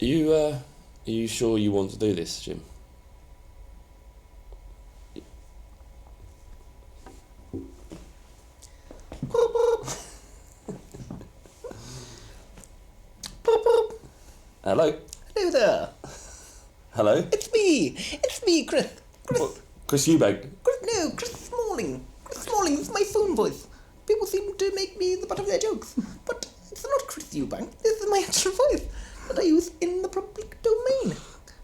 Are you sure you want to do this, Jim? Hello. Hello there. Hello. It's me, Chris. Chris Eubank. Chris Smalling. Chris Smalling, it's my phone voice. People seem to make me the butt of their jokes. But it's not Chris Eubank. This is my actual voice that I use in the public domain.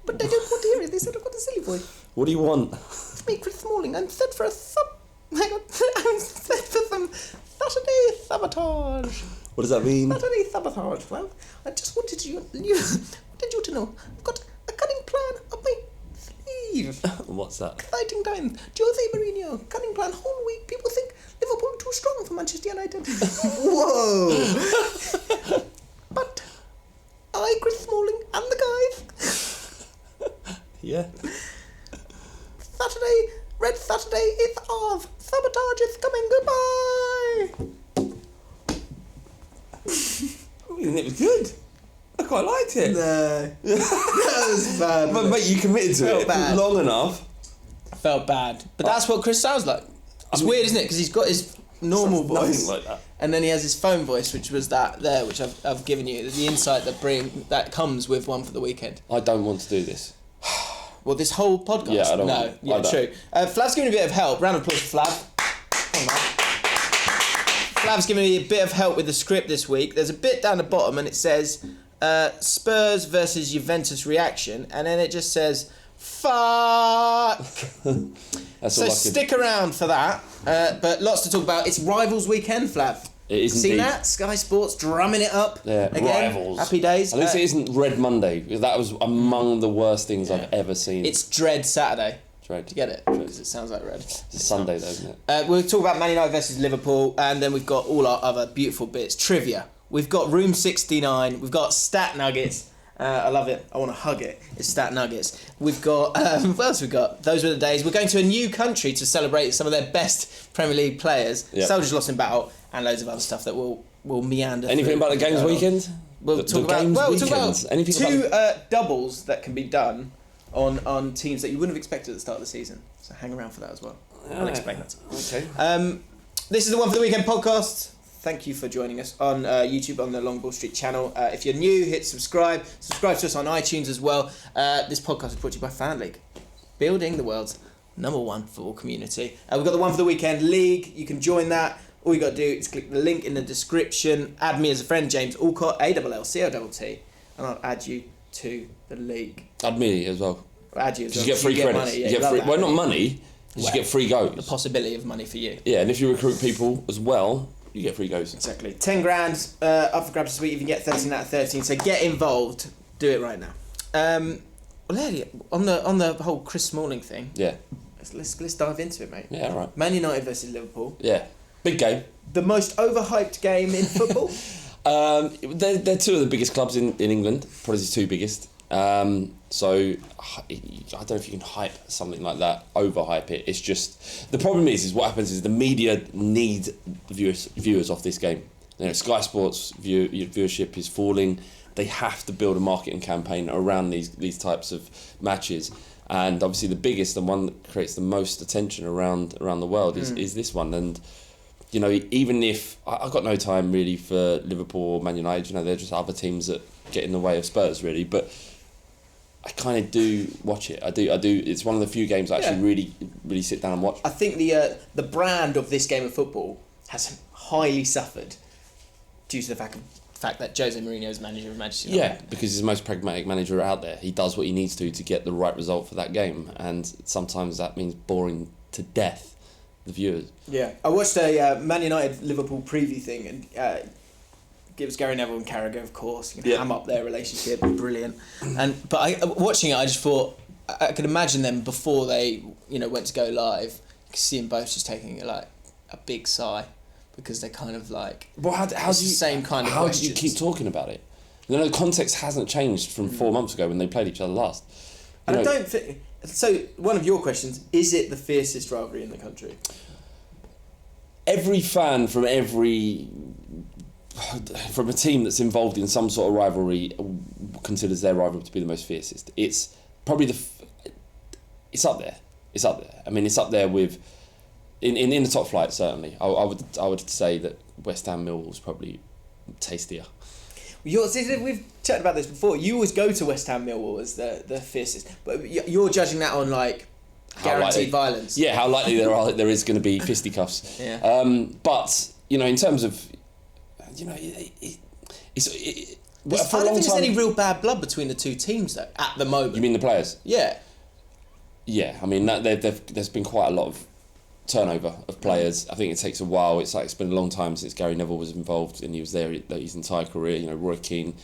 But I don't want to hear it. They said I've got a silly voice. What do you want? It's me, Chris Smalling. I'm set for I'm set for some Saturday sabotage. What does that mean? Saturday sabotage. Well, I just wanted you to know I've got a cunning plan up my sleeve. What's that? Exciting times. Jose Mourinho, cunning plan. Whole week people think Liverpool too strong for Manchester United. Whoa! But I, Chris Smalling, and the guys. Yeah. Red Saturday is ours. Sabotage is coming. Goodbye. It was good. I quite liked it. No. That was bad. But mate, you committed to it long enough. Felt bad. But that's what Chris sounds like. It's weird, isn't it? Because he's got his normal voice. Nothing like that. And then he has his phone voice, which was that there, which I've given you. The insight that comes with One for the Weekend. I don't want to do this. Well, this whole podcast? Yeah, I don't No, want yeah, I don't. true. Flav's giving me a bit of help. Round of applause for Flav. Come on. Flav's giving me a bit of help with the script this week. There's a bit down the bottom and it says Spurs versus Juventus reaction, and then it just says fuck. That's So all I could... stick around for that. But lots to talk about. It's Rivals Weekend, Flav. It is Seen indeed. that? Sky Sports drumming it up. Yeah, again. Rivals. Happy days. At least it isn't Red Monday. That was among the worst things I've ever seen. It's Dread Saturday. Dread. Do you get it? Because it sounds like red. It's a Sunday though, isn't it? We'll talk about Man United versus Liverpool, and then we've got all our other beautiful bits. Trivia. We've got Room 69. We've got Stat Nuggets. I love it. I want to hug it. It's Stat Nuggets. We've got... what else have we got? Those were the days. We're going to a new country to celebrate some of their best Premier League players. Yep. Soldiers lost in battle, and loads of other stuff that will meander. Anything about the games weekend? We'll talk about two doubles that can be done on teams that you wouldn't have expected at the start of the season. So hang around for that as well. I'll explain that. Okay. This is the One for the Weekend podcast. Thank you for joining us on YouTube on the Long Ball Street channel. If you're new, hit subscribe. Subscribe to us on iTunes as well. This podcast is brought to you by Fan League, building the world's #1 football community. We've got the One for the Weekend League. You can join that. All you got to do is click the link in the description. Add me as a friend, James Alcott, ALLCOTT, and I'll add you to the league. Add me as well. I'll add you as well. You get free credits. Money. Yeah, you get free. Well, not money. You just get free goes. The possibility of money for you. Yeah, and if you recruit people as well, you get free goes. Exactly. 10 grand up for grabs this week. You can get 13 out of 13. So get involved. Do it right now. Well, Eddie, on the whole Chris Smalling thing. Yeah. Let's dive into it, mate. Yeah, right. Man United versus Liverpool. Yeah. Big game. The most overhyped game in football. They're two of the biggest clubs in England. Probably the two biggest. So I don't know if you can hype something like that, overhype it. It's just the problem is what happens is the media need viewers off this game. You know, Sky Sports viewership is falling. They have to build a marketing campaign around these types of matches, and obviously the biggest and one that creates the most attention around the world is this one. And you know, even if I've got no time really for Liverpool or Man United, you know, they're just other teams that get in the way of Spurs really, but I kind of do watch it. I do. It's one of the few games I actually really sit down and watch. I think the brand of this game of football has highly suffered due to the fact that Jose Mourinho is manager of Manchester United. Yeah, because he's the most pragmatic manager out there. He does what he needs to get the right result for that game, and sometimes that means boring to death the viewers. Yeah, I watched a Man United Liverpool preview thing, and gives Gary Neville and Carragher, of course. You can ham up their relationship, brilliant. But watching it, I just thought I could imagine them before they went to go live. You could see them both just taking like a big sigh because they're kind of like. Well, how do you same kind of how questions. do you keep talking about it? You know, the context hasn't changed from 4 months ago when they played each other last. And I don't think so. One of your questions: is it the fiercest rivalry in the country? Every fan from every from a team that's involved in some sort of rivalry, considers their rivalry to be the most fiercest. It's probably it's up there. It's up there. I mean, it's up there with in the top flight certainly. I would say that West Ham Millwall's probably tastier. We've chatted about this before. You always go to West Ham Millwall as the fiercest, but you're judging that on like guaranteed violence. Yeah, how likely there is going to be fisticuffs. Yeah. But in terms of, it's. I don't think there's any real bad blood between the two teams though at the moment. You mean the players? Yeah. Yeah, I mean there's been quite a lot of turnover of players. I think it takes a while. It's been a long time since Gary Neville was involved, and he was there his entire career. Roy Keane.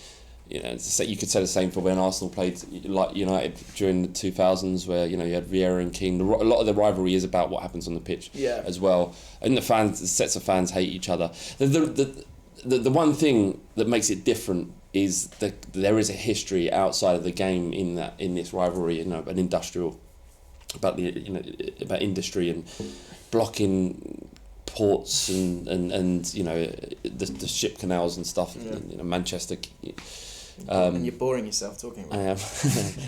You could say the same for when Arsenal played like United during the 2000s, where you had Vieira and Keane. A lot of the rivalry is about what happens on the pitch, as well. And the sets of fans hate each other. The one thing that makes it different is that there is a history outside of the game in this rivalry. An industrial about industry and blocking ports and the ship canals and stuff. Manchester. And you're boring yourself talking about it. I am.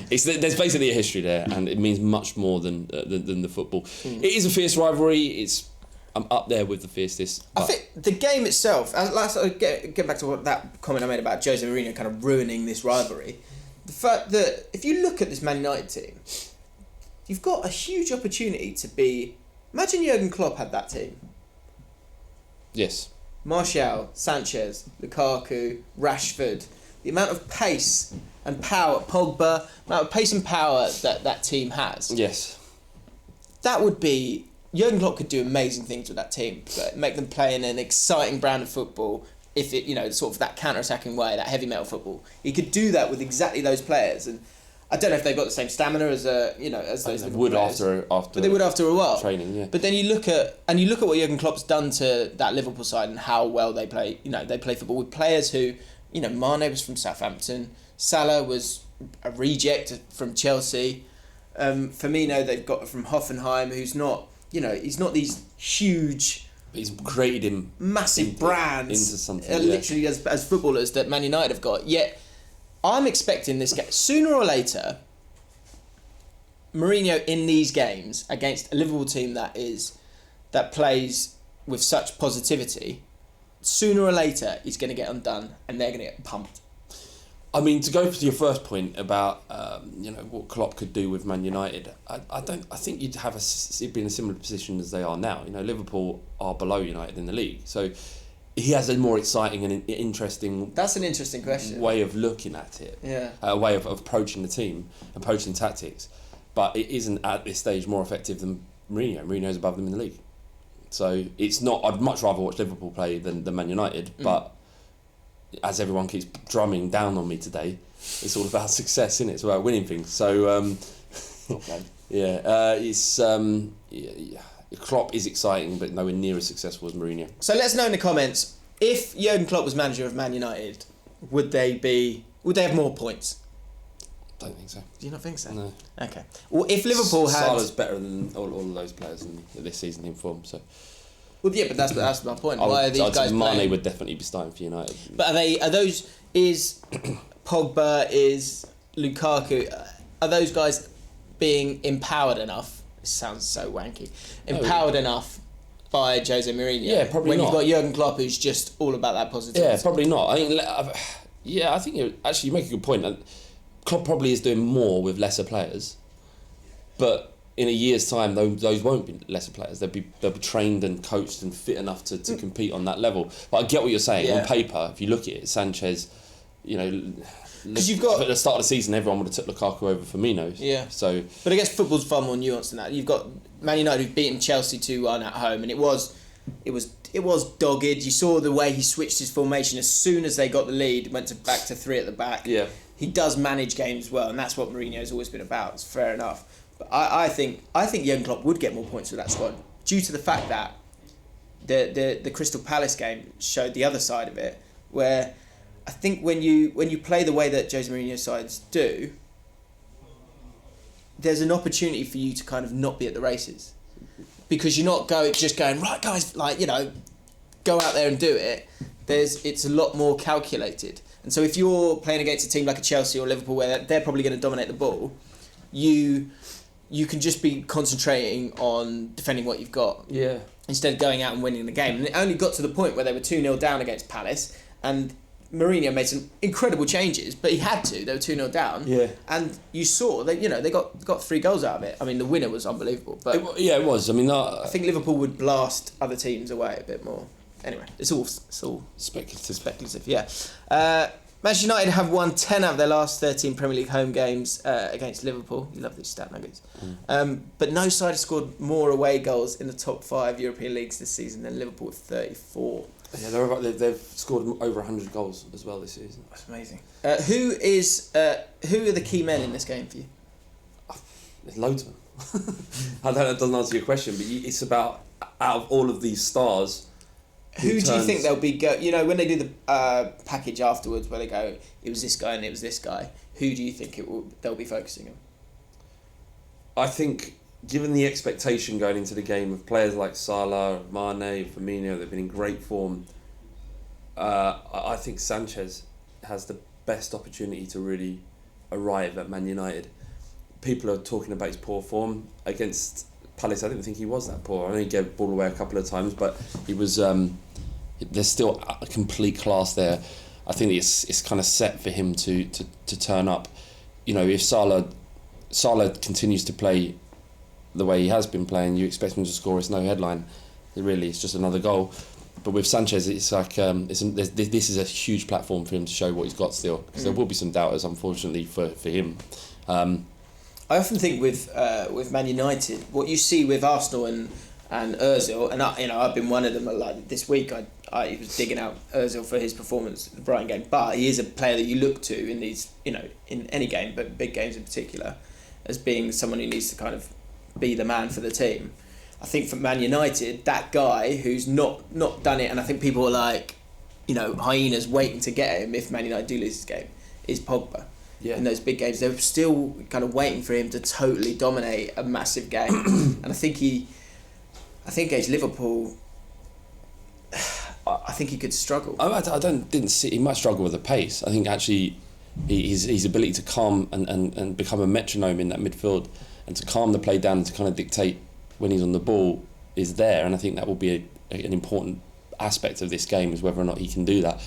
There's basically a history there, and it means much more than the football. It is a fierce rivalry. I'm up there with the fiercest. I think the game itself, get back to that comment I made about Jose Mourinho kind of ruining this rivalry. The fact that if you look at this Man United team, you've got a huge opportunity to be. Imagine Jurgen Klopp had that team. Yes. Martial, Sanchez, Lukaku, Rashford. The amount of pace and power, Pogba, amount of pace and power that team has. Yes. That would be. Jurgen Klopp could do amazing things with that team, make them play in an exciting brand of football. If it, sort of that counter-attacking way, that heavy metal football, he could do that with exactly those players. And I don't know if they've got the same stamina as those. They would players, after, but they would after a while. Training, yeah. But then you look at what Jurgen Klopp's done to that Liverpool side and how well they play. They play football with players who, Mane was from Southampton, Salah was a reject from Chelsea, Firmino they've got from Hoffenheim, who's not. He's not these huge. He's created him massive brands into something. Literally as footballers that Man United have got. Yet, I'm expecting this game sooner or later. Mourinho in these games against a Liverpool team that plays with such positivity. Sooner or later, he's going to get undone, and they're going to get pumped. I mean, to go to your first point about what Klopp could do with Man United, I think you'd be in a similar position as they are now. Liverpool are below United in the league, so he has a more exciting and interesting. That's an interesting question. Way of looking at it. Yeah. A way of approaching the team, approaching tactics, but it isn't at this stage more effective than Mourinho. Mourinho's above them in the league, so it's not. I'd much rather watch Liverpool play than Man United, but. As everyone keeps drumming down on me today, it's all about success, isn't it? It's about winning things. So, Klopp is exciting, but nowhere near as successful as Mourinho. So let us know in the comments, if Jurgen Klopp was manager of Man United, would they have more points? Don't think so. Do you not think so? No. Okay. Well, if Liverpool had... Salah's better than all of those players this season in form, so... Well, yeah, but that's my point. Why are these guys playing? Mane would definitely be starting for United. But is Pogba, is Lukaku, are those guys being empowered enough? It sounds so wanky. Empowered enough by Jose Mourinho? Yeah, probably when not. When you've got Jurgen Klopp who's just all about that positivity. Yeah, probably not. I think you make a good point. Klopp probably is doing more with lesser players, but... in a year's time, those won't be lesser players. They'll be trained and coached and fit enough to compete on that level. But I get what you're saying. Yeah. On paper, if you look at it, Sanchez, because you've got at the start of the season, everyone would have took Lukaku over Firmino. Yeah. So, but I guess football's far more nuanced than that. You've got Man United who've beaten Chelsea 2-1 at home, and it was dogged. You saw the way he switched his formation as soon as they got the lead, went back to 3 at the back. Yeah. He does manage games well, and that's what Mourinho's always been about. It's fair enough. But I think Jurgen Klopp would get more points with that squad due to the fact that the Crystal Palace game showed the other side of it, where I think when you play the way that Jose Mourinho sides do, there's an opportunity for you to kind of not be at the races, because you're not just going right, guys, go out there and do it, it's a lot more calculated. And so if you're playing against a team like a Chelsea or Liverpool where they're probably going to dominate the ball, you can just be concentrating on defending what you've got. Yeah. Instead of going out and winning the game. And it only got to the point where they were 2-0 down against Palace, and Mourinho made some incredible changes, but he had to. They were 2-0 down. Yeah. And you saw they got 3 goals out of it. I mean, the winner was unbelievable. But it was. I mean, I think Liverpool would blast other teams away a bit more. Anyway, it's all speculative. Yeah. Manchester United have won 10 out of their last 13 Premier League home games against Liverpool. You love these stat nuggets. But no side has scored more away goals in the top 5 European leagues this season than Liverpool with 34. Yeah, they've scored over 100 goals as well this season. That's amazing. Who are the key men in this game for you? There's loads of them. I don't know if that doesn't answer your question, but it's about, out of all of these stars... Who do you think they'll be... when they do the package afterwards where they go, it was this guy and it was this guy, who do you think they'll be focusing on? I think, given the expectation going into the game of players like Salah, Mane, Firmino, they've been in great form, I think Sanchez has the best opportunity to really arrive at Man United. People are talking about his poor form against Palace. I didn't think he was that poor. I know he gave the ball away a couple of times, but he was. There's still a complete class there. I think it's kind of set for him to turn up. If Salah continues to play the way he has been playing, you expect him to score. It's no headline. It's just another goal. But with Sanchez, it's like this is a huge platform for him to show what he's got still. Because there will be some doubters, unfortunately, for him. I often think with Man United, what you see with Arsenal and Ozil, and I've been one of them. Like this week, I was digging out Ozil for his performance in the Brighton game, but he is a player that you look to in these, in any game, but big games in particular, as being someone who needs to kind of be the man for the team. I think for Man United, that guy who's not done it, and I think people are like, hyenas waiting to get him if Man United do lose this game, is Pogba. Yeah. In those big games, they're still kind of waiting for him to totally dominate a massive game, and I think against Liverpool, I think he could struggle. Didn't see he might struggle with the pace. I think actually his ability to calm and become a metronome in that midfield and to calm the play down and to kind of dictate when he's on the ball is there, and I think that will be an important aspect of this game, is whether or not he can do that.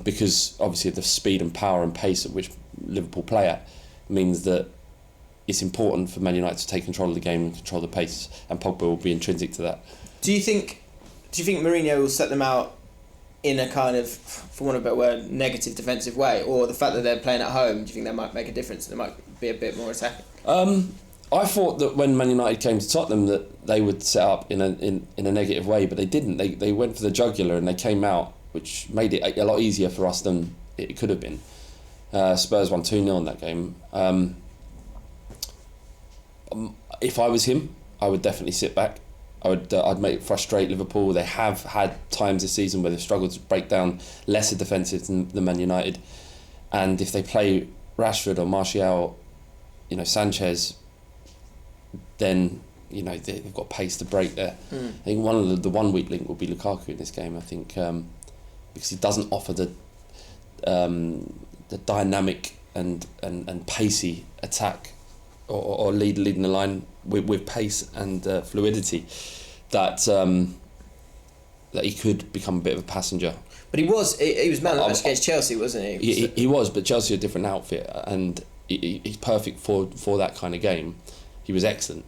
Because obviously the speed and power and pace at which Liverpool play at means that it's important for Man United to take control of the game and control the pace, and Pogba will be intrinsic to that. Do you think Mourinho will set them out in a kind of, for want of a better word, negative defensive way, or the fact that they're playing at home, do you think that might make a difference and it might be a bit more attacking? I thought that when Man United came to Tottenham that they would set up in a negative way, but they didn't. They went for the jugular and they came out, which made it a lot easier for us than it could have been. Spurs won 2-0 in that game. If I was him, I would definitely sit back. I'd make it frustrate Liverpool. They have had times this season where they've struggled to break down lesser defensive than Man United, and if they play Rashford or Martial, Sanchez, then they've got pace to break there. I think one of the one weak link will be Lukaku in this game. I think because he doesn't offer the dynamic and pacey attack or leading the line with pace and fluidity that he could become a bit of a passenger. But he was man of the match against Chelsea, wasn't he? He was, but Chelsea are a different outfit, and he's perfect for that kind of game. He was excellent,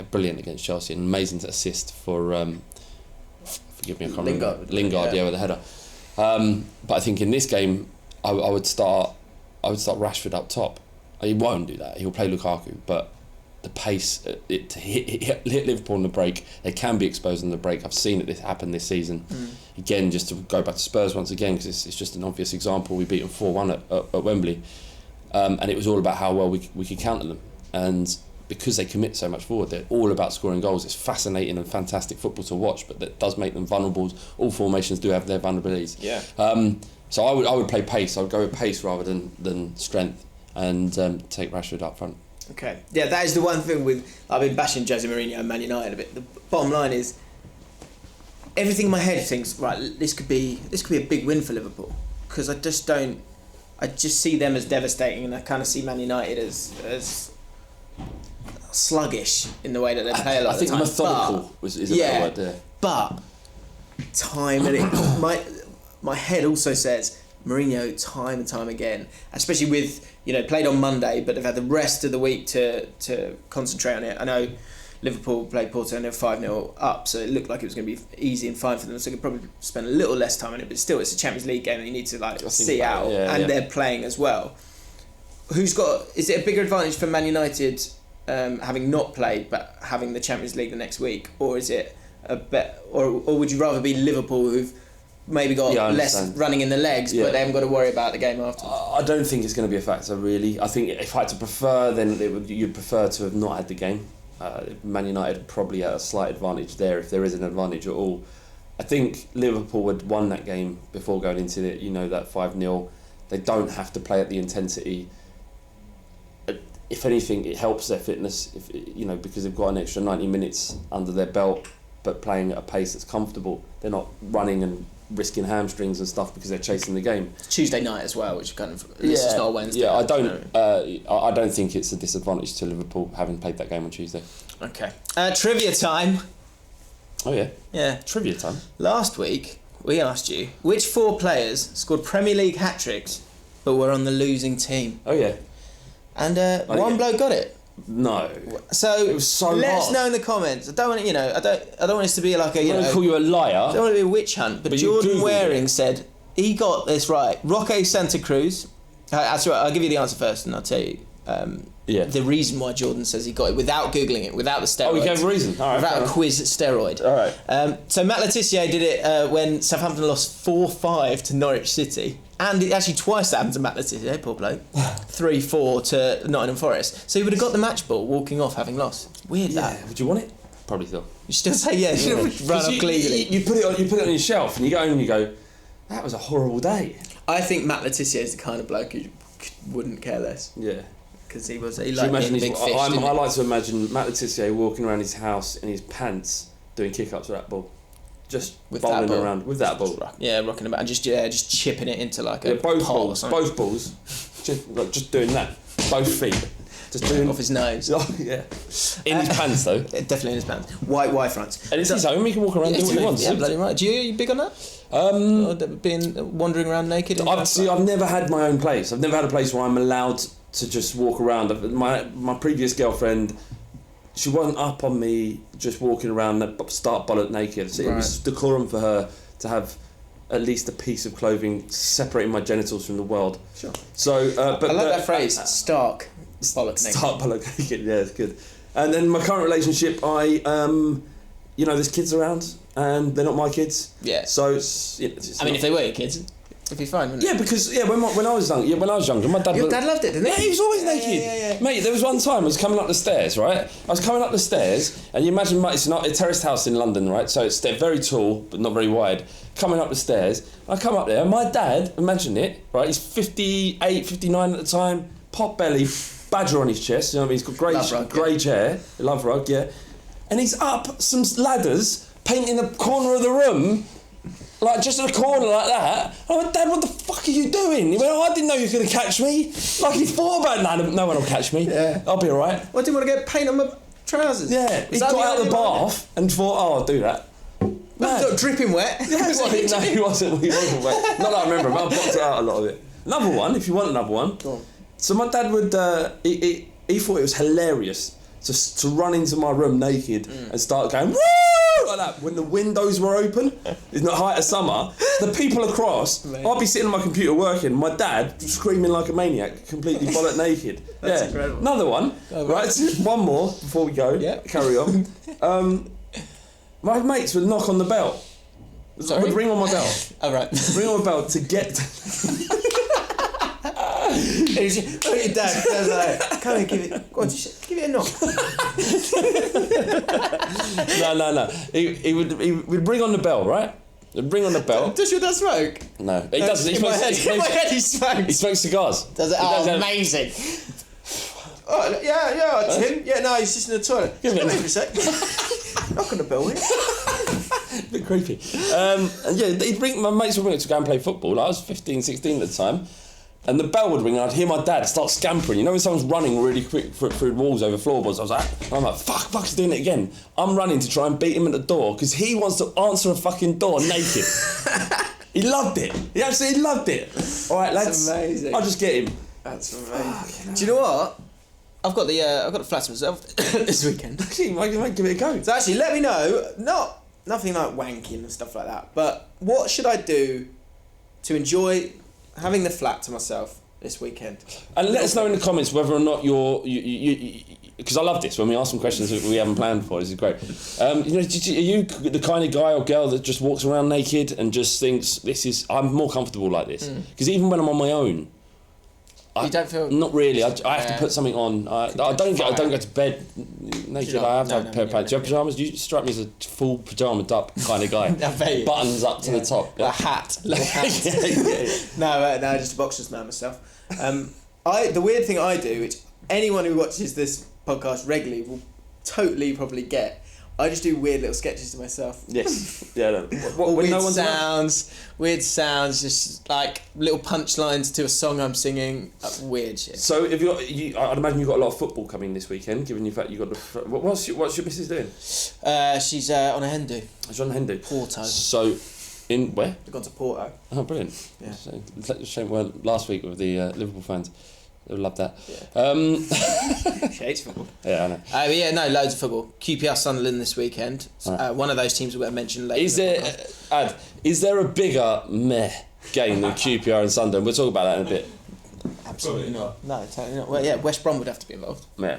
brilliant against Chelsea, and amazing to assist for forgive me, I can't remember. Lingard, with the header. But I think in this game, I would start Rashford up top. He won't do that. He'll play Lukaku, but the pace to hit Liverpool on the break, they can be exposed on the break. I've seen it happen this season. Again, just to go back to Spurs once again, because it's just an obvious example. We beat them 4-1 at Wembley, and it was all about how well we could counter them. And because they commit so much forward, they're all about scoring goals. It's fascinating and fantastic football to watch, but that does make them vulnerable. All formations do have their vulnerabilities. Yeah. So I would play pace. I would go with pace rather than strength, and take Rashford up front. Okay. Yeah, that is the one thing I've been bashing Jose Mourinho and Man United a bit. The bottom line is, everything in my head thinks, right, this could be a big win for Liverpool, because I just see them as devastating, and I kind of see Man United as sluggish in the way that they play a lot of the time. I think methodical is a better word there. But time, and my head also says Mourinho time and time again, especially with, played on Monday, but they've had the rest of the week to concentrate on it. I know Liverpool played Porto and they're 5-0 up, so it looked like it was going to be easy and fine for them, so they could probably spend a little less time on it, but still it's a Champions League game that you need to see out, and they're playing as well. Is it a bigger advantage for Man United having not played but having the Champions League the next week, or is it or would you rather be Liverpool, who've maybe got less running in the legs, but they haven't got to worry about the game after? I don't think it's going to be a factor, really. I think if I had to prefer, then you'd prefer to have not had the game. Man United probably at a slight advantage there, if there is an advantage at all. I think Liverpool had won that game before going into it, that 5-0. They don't have to play at the intensity. If anything, it helps their fitness, because they've got an extra 90 minutes under their belt, but playing at a pace that's comfortable. They're not running and risking hamstrings and stuff because they're chasing the game. It's Tuesday night as well, which kind of it's not a Wednesday. Yeah, I don't think it's a disadvantage to Liverpool having played that game on Tuesday. Okay. Trivia time. Oh yeah. Yeah. Trivia time. Last week we asked you which 4 players scored Premier League hat-tricks but were on the losing team. Oh yeah. And one bloke got it. No. So it was so let us hard. know in the comments. I don't want I don't want this to be like a I don't want to call you a liar. I don't want to be a witch hunt. But Jordan Waring said he got this right. Roque Santa Cruz. That's right. I'll give you the answer first, and I'll tell you the reason why Jordan says he got it without googling it, without the steroids. Oh, he gave a reason. All right, without a quiz steroid. All right. So Matt Letizia did it when Southampton lost 4-5 to Norwich City. And it actually twice happened to Matt Letizia, poor bloke. 3-4 to Nottingham Forest. So he would have got the match ball walking off having lost. Weird that. Would you want it? Probably still. You still say yes. You run up legally. You put it on your shelf and you go home and you go, that was a horrible day. I think Matt Letizia is the kind of bloke who wouldn't care less. Yeah. Because he liked being a big fish. I like to imagine Matt Letizia walking around his house in his pants doing kick-ups with that ball. Just with bowling that ball. Around with that ball. Yeah, rocking about and just chipping it into like a both pot balls. or Both balls. just doing that. Both feet. Just doing off his nose. Oh yeah. In his pants though. Definitely in his pants. White fronts. And it's his home. He can walk around and do what he wants. Yeah, bloody right. Do you big on that? Or being wandering around naked? I've never had my own place. I've never had a place where I'm allowed to just walk around. My previous girlfriend, she wasn't up on me just walking around start bollock naked. So it was decorum for her to have at least a piece of clothing separating my genitals from the world. Sure. So, but I like that phrase, stark bollock naked. Stark bollock naked, yeah, it's good. And then my current relationship, there's kids around and they're not my kids. Yeah. So it's I mean, if they were your kids, it'd be fine, wouldn't it? Yeah, because when I was younger, my dad. Your dad loved it, didn't he? Yeah, he was always naked. Yeah. Mate, there was one time I was coming up the stairs, right? I was coming up the stairs, and you imagine it's not a terraced house in London, right? So they're very tall but not very wide. Coming up the stairs, I come up there. My dad, imagine it, right? He's 58, 59 at the time, pot belly, badger on his chest. You know what I mean? He's got grey hair, love rug, yeah. And he's up some ladders, painting the corner of the room. Like, just in a corner like that. I went, Dad, what the fuck are you doing? He went, I didn't know you were going to catch me. Like, he thought about it. No one will catch me. Yeah. I'll be all right. Well, I didn't want to get paint on my trousers. Yeah. He got out of the bath and thought, I'll do that. Not dripping wet. No, he wasn't wet. Not that I remember, but I blocked it out a lot of it. Another one, if you want another one. Go on. So my dad would, he thought it was hilarious to run into my room naked and start going, woo! Like that, when the windows were open, in the height of summer, the people across, I'd be sitting on my computer working, my dad screaming like a maniac, completely bollock naked. That's incredible. Another one, right? One more before we go. Yeah. Carry on. My mates would knock on the bell. Sorry? Would ring on my bell. Oh, right. Ring on my bell to get. Your dad goes like, come here, go on, just give it a knock. No. He would ring on the bell, right? He'd ring on the bell. Does your dad smoke? No, he doesn't. In my head, he smokes. He smokes cigars. Does it? Amazing. Oh, yeah, Tim. Yeah, no, he's just in the toilet. Give me for a sec. Knock on the bell, will you? bit creepy. And yeah, my mates would bring it to go and play football. Like, I was 15, 16 at the time. And the bell would ring and I'd hear my dad start scampering. You know when someone's running really quick through walls over floorboards? I'm like, fuck, he's doing it again. I'm running to try and beat him at the door because he wants to answer a fucking door naked. He loved it. He absolutely loved it. All right, lads. That's amazing. I'll just get him. That's amazing. Do you know what? I've got the flat to myself this weekend. Actually, might give it a go. So actually, let me know. Nothing like wanking and stuff like that. But what should I do to enjoy having the flat to myself this weekend? And let us know in the comments whether or not you're because I love this when we ask some questions that we haven't planned for. This is great. Are you the kind of guy or girl that just walks around naked and just thinks I'm more comfortable like this? Because even when I'm on my own, you don't feel... Not really. I have to put something on. I don't go to bed naked. I have to have a pair of pants. Do you have pyjamas? You strike me as a full pyjamaed up kind of guy. Buttons up to the top. A hat. No, just a boxer's man myself. The weird thing I do, which anyone who watches this podcast regularly will totally probably get, I just do weird little sketches to myself. Yes. Yeah. Weird sounds, just like little punchlines to a song I'm singing. Weird shit. So if I'd imagine you've got a lot of football coming this weekend, given the fact you've got what's your missus doing? She's on a hen do. She's on a hen do. Porto. So, in where? They've gone to Porto. Oh, brilliant. Yeah. So, shame we weren't last week with the Liverpool fans. They would love that. Yeah. She hates football. Yeah, I know. Loads of football. QPR Sunderland this weekend. One of those teams we're going to mention later. Is there a bigger meh game than QPR and Sunderland? We'll talk about that in a bit. Absolutely not. No, totally not. Well, yeah, West Brom would have to be involved. Yeah.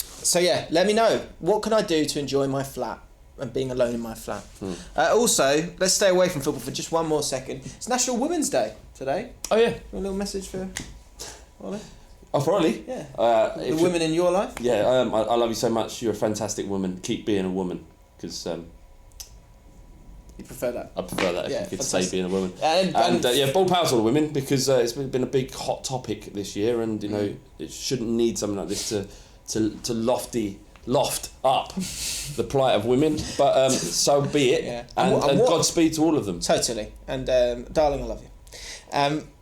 So yeah, let me know. What can I do to enjoy my flat and being alone in my flat? Also, let's stay away from football for just one more second. It's National Women's Day today. Oh yeah. A little message for Ollie? Oh, for Ollie? Yeah. The women in your life? Yeah, I love you so much. You're a fantastic woman. Keep being a woman. Because... you prefer that? I prefer that if you could say being a woman. And ball power to all the women, because it's been a big hot topic this year, and you know it shouldn't need something like this to loft up the plight of women. But so be it. Yeah. And Godspeed to all of them. Totally. And darling, I love you.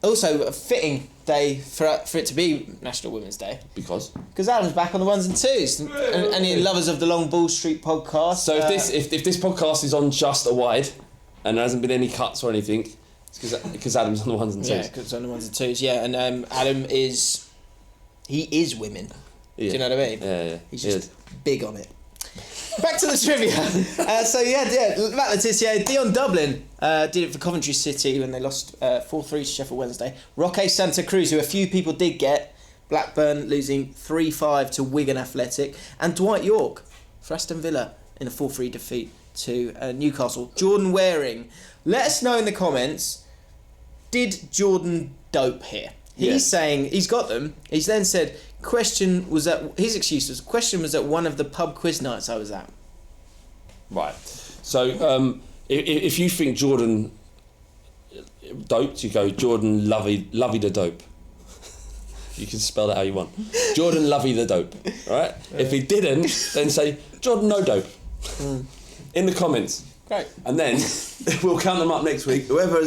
Also, a fitting day for it to be National Women's Day. Because Adam's back on the ones and twos. And any lovers of the Long Ball Street podcast. So if this podcast is on just a wide, and there hasn't been any cuts or anything, it's because Adam's on the ones and twos. Yeah, because it's on the ones and twos. Yeah, and Adam is women. Yeah. Do you know what I mean? Yeah. He's just big on it. Back to the trivia. Matt Letizia, Dion Dublin did it for Coventry City when they lost 4-3 to Sheffield Wednesday. Roque Santa Cruz, who a few people did get, Blackburn losing 3-5 to Wigan Athletic, and Dwight York for Aston Villa in a 4-3 defeat to Newcastle. Jordan Waring, let us know in the comments, did Jordan dope here? He's saying he's got them. He's then said his excuse was at one of the pub quiz nights I was at. Right. So if you think Jordan doped, you go Jordan Lovey the dope. You can spell that how you want. Jordan Lovey the dope. Right? If he didn't, then say Jordan no dope. In the comments. Great. And then we'll count them up next week. Whoever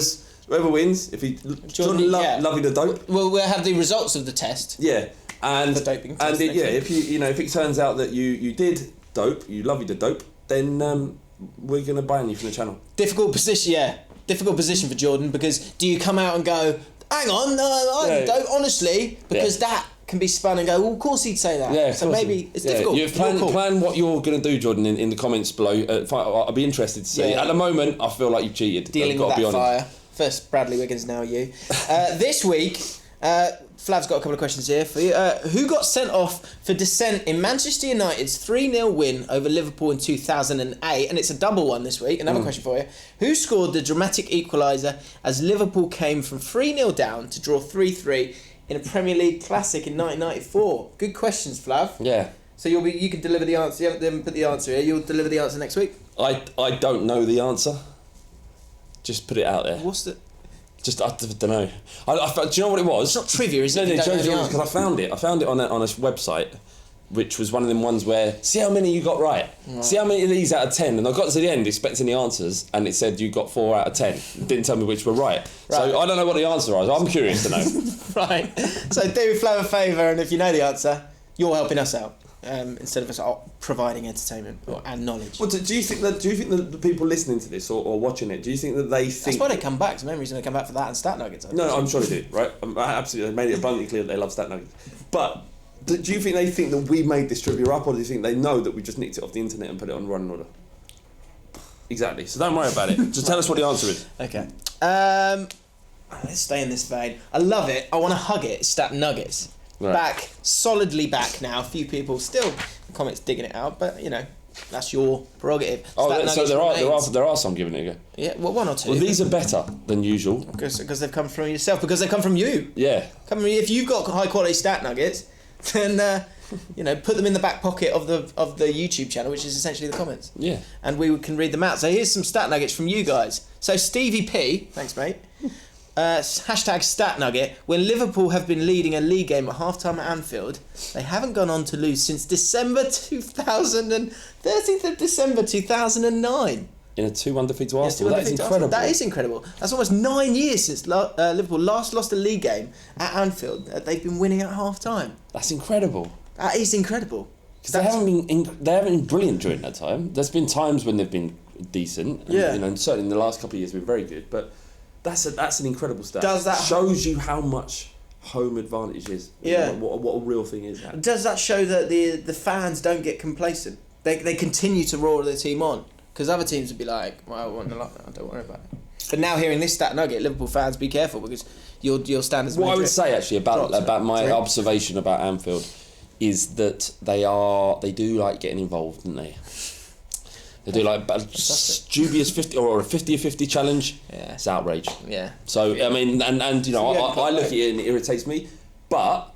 wins, if he Jordan Lovey the dope. Well, we'll have the results of the test. Yeah. And the doping test if if it turns out that you did dope, you lovey the dope, then we're gonna ban you from the channel. Difficult position for Jordan, because do you come out and go, hang on, no, I'm dope, honestly, because that can be spun and go, well, of course he'd say that. Yeah, so maybe it's difficult. You plan what you're going to do, Jordan, in the comments below. I'll be interested to see. At the moment, I feel like you've cheated. Dealing with that fire. First Bradley Wiggins, now you. This week, Flav's got a couple of questions here for you. Who got sent off for dissent in Manchester United's 3-0 win over Liverpool in 2008? And it's a double one this week. Another question for you. Who scored the dramatic equaliser as Liverpool came from 3-0 down to draw 3-3 in a Premier League classic in 1994? Good questions, Flav. Yeah. So you can deliver the answer. You haven't put the answer here. You'll deliver the answer next week. I don't know the answer. Just put it out there. What's the... Just, I don't know. Do you know what it was? It's not trivia, is it? No, because I found it. I found it on a website, which was one of them ones where, see how many you got right. See how many of these out of 10. And I got to the end expecting the answers, and it said you got 4 out of 10. It didn't tell me which were right. So I don't know what the answer was. I'm curious to know. Right. So do Flo a favour, and if you know the answer, you're helping us out. Instead of us providing entertainment and knowledge. Well, do you think that the people listening to this or watching it, do you think that they think... That's why they come back. So memories, and they come back for that and stat nuggets. No, I'm sure they do, right? Absolutely, they made it abundantly clear that they love stat nuggets. But do you think they think that we made this trivia up, or do you think they know that we just nicked it off the internet and put it on running order? Exactly. So don't worry about it. Just tell us what the answer is. Okay. Let's stay in this vein. I love it. I want to hug it. Stat nuggets. Right. Back, solidly back now. A few people still in the comments digging it out, but you know, that's your prerogative. So there are some giving it a go. Yeah, well, 1 or 2. Well, these are better than usual because they've come from yourself. Because they come from you. Yeah. If you've got high quality stat nuggets, then you know, put them in the back pocket of the YouTube channel, which is essentially the comments. Yeah. And we can read them out. So here's some stat nuggets from you guys. So Stevie P, thanks mate. Hashtag stat nugget. When Liverpool have been leading a league game at half-time at Anfield, they haven't gone on to lose since December 13th of December 2009. In a 2-1 defeat to Arsenal. That is incredible. That is incredible. That's almost 9 years since Liverpool last lost a league game at Anfield. They've been winning at half-time. That's incredible. That is incredible. Because they haven't been brilliant during that time. There's been times when they've been decent. And, yeah. You know, certainly in the last couple of years they've been very good. But that's an incredible stat. Does that shows you how much home advantage is? Yeah. What a real thing is. That. Does that show that the fans don't get complacent? They continue to roar their team on, because other teams would be like, well, I want to like that. Don't worry about it. But now hearing this stat nugget, Liverpool fans, be careful, because your standards. What I would say actually about my observation about Anfield is that they do like getting involved, don't they? They do like a dubious 50 or a 50-50 challenge. Yeah. It's outrage. Yeah. So I mean, and you know, I look at it and it irritates me, but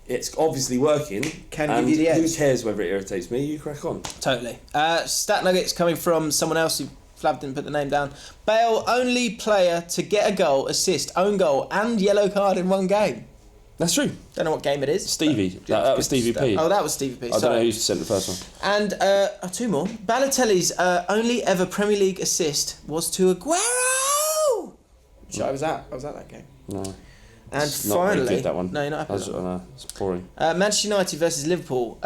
it's obviously working. Can give you the edge. Who cares whether it irritates me? You crack on. Totally. Stat nuggets coming from someone else who Flav didn't put the name down. Bale, only player to get a goal, assist, own goal, and yellow card in one game. That's true. Don't know what game it is. Stevie. That was Stevie P. Oh, that was Stevie P. I don't know who sent the first one. And 2 more. Balotelli's only ever Premier League assist was to Aguero. Which I was at that game. No. And it's finally, not very good, that one. No, you're not happy. It's boring. Manchester United versus Liverpool.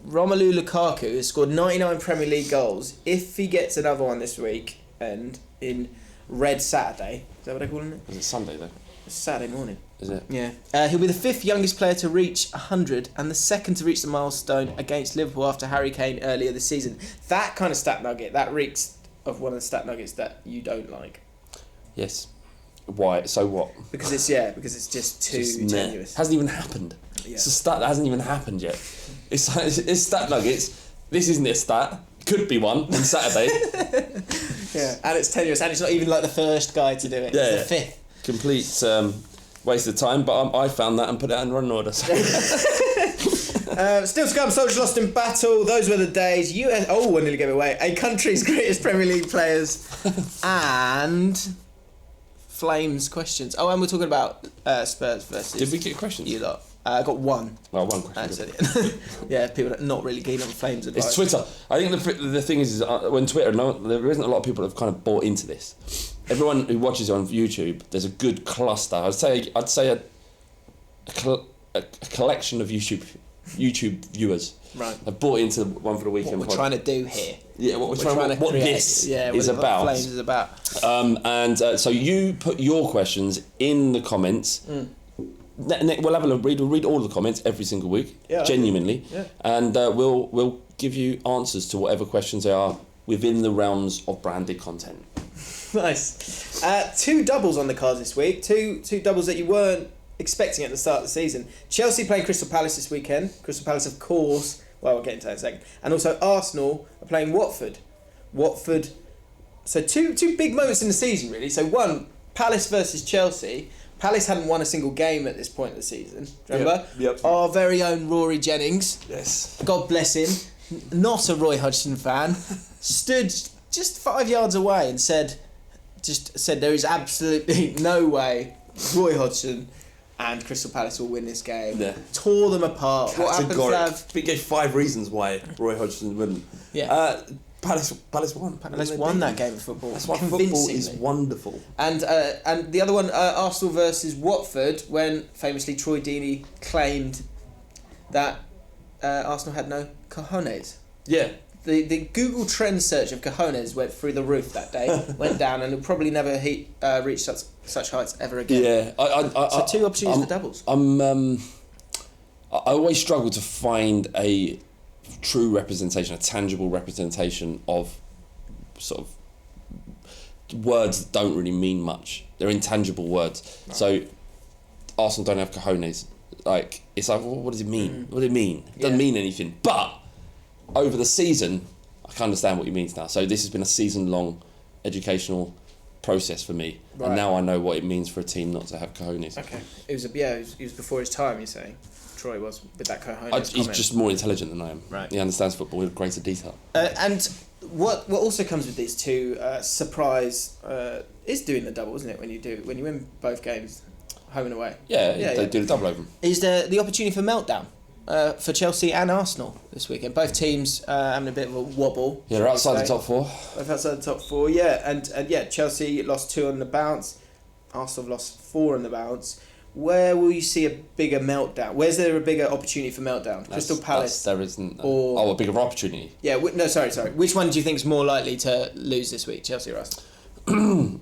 Romelu Lukaku has scored 99 Premier League goals. If he gets another one this week, and in Red Saturday, is that what they're calling it? Is it Sunday though? It's Saturday morning. Is it? Yeah. He'll be the 5th youngest player to reach 100 and the 2nd to reach the milestone against Liverpool after Harry Kane earlier this season. That kind of stat nugget, that reeks of one of the stat nuggets that you don't like. Yes. Why? So what? Because it's just too tenuous. Hasn't even happened. Yeah. It's a stat that hasn't even happened yet. It's stat nuggets. This isn't a stat. Could be one on Saturday. Yeah, and it's tenuous, and it's not even like the first guy to do it. Yeah, it's the 5th. Complete waste of time, but I found that and put it out in running order. So. Still to come, soldiers lost in battle. Those were the days. I nearly gave it away. A country's greatest Premier League players and Flames questions. Oh, and we're talking about Spurs versus. Did we get questions? You lot. I got one. Well, one question. Yeah, people are not really keen on Flames advice. It's Twitter. I think the thing is when Twitter, there isn't a lot of people that have kind of bought into this. Everyone who watches it on YouTube, there's a good cluster. I'd say a collection of YouTube viewers. Right. Have bought into One for the Weekend. What we're trying to do here. Yeah, what this is about. Flames is about. So you put your questions in the comments. We'll have a look. We'll read all the comments every single week, genuinely, and we'll give you answers to whatever questions they are within the realms of branded content. Nice. 2 doubles on the cards this week. Two doubles that you weren't expecting at the start of the season. Chelsea playing Crystal Palace this weekend. Crystal Palace, of course. Well, we'll get into that in a second. And also Arsenal are playing Watford. So two big moments in the season, really. So one, Palace versus Chelsea. Palace hadn't won a single game at this point of the season. Remember? Yep. Our very own Rory Jennings. Yes. God bless him. Not a Roy Hodgson fan. Stood just 5 yards away and said there is absolutely no way Roy Hodgson and Crystal Palace will win this game. Yeah. Tore them apart. What happens, Lav? We gave 5 reasons why Roy Hodgson wouldn't. Yeah. Palace won. Palace won that game of football. That's why football is wonderful. And the other one, Arsenal versus Watford, when famously Troy Deeney claimed that Arsenal had no cojones. Yeah. The Google trend search of cojones went through the roof that day, went down, and will probably never reach such heights ever again. Yeah, so 2 opportunities for doubles. I always struggle to find a true representation, a tangible representation of sort of words that don't really mean much. They're intangible words. Right. So Arsenal don't have cojones. Like, it's like, well, what does it mean? What does it mean? It doesn't mean anything. But over the season, I can understand what he means now. So this has been a season-long educational process for me, right. And now I know what it means for a team not to have cojones. Okay, it was before his time. You're saying Troy was with that cojones. He's just more intelligent than I am. Right. He understands football with greater detail. And what also comes with these two, surprise is doing the double, isn't it? When you win both games, home and away. Yeah, they do the double over them. Is there the opportunity for meltdown for Chelsea and Arsenal this weekend? Both teams having a bit of a wobble. Yeah, they're outside the top 4. Both outside the top 4, yeah. And Chelsea lost 2 on the bounce. Arsenal have lost 4 on the bounce. Where will you see a bigger meltdown? Where's there a bigger opportunity for meltdown? Crystal Palace? There isn't. Or a bigger opportunity. Yeah, no, sorry. Which one do you think is more likely to lose this week, Chelsea or Arsenal?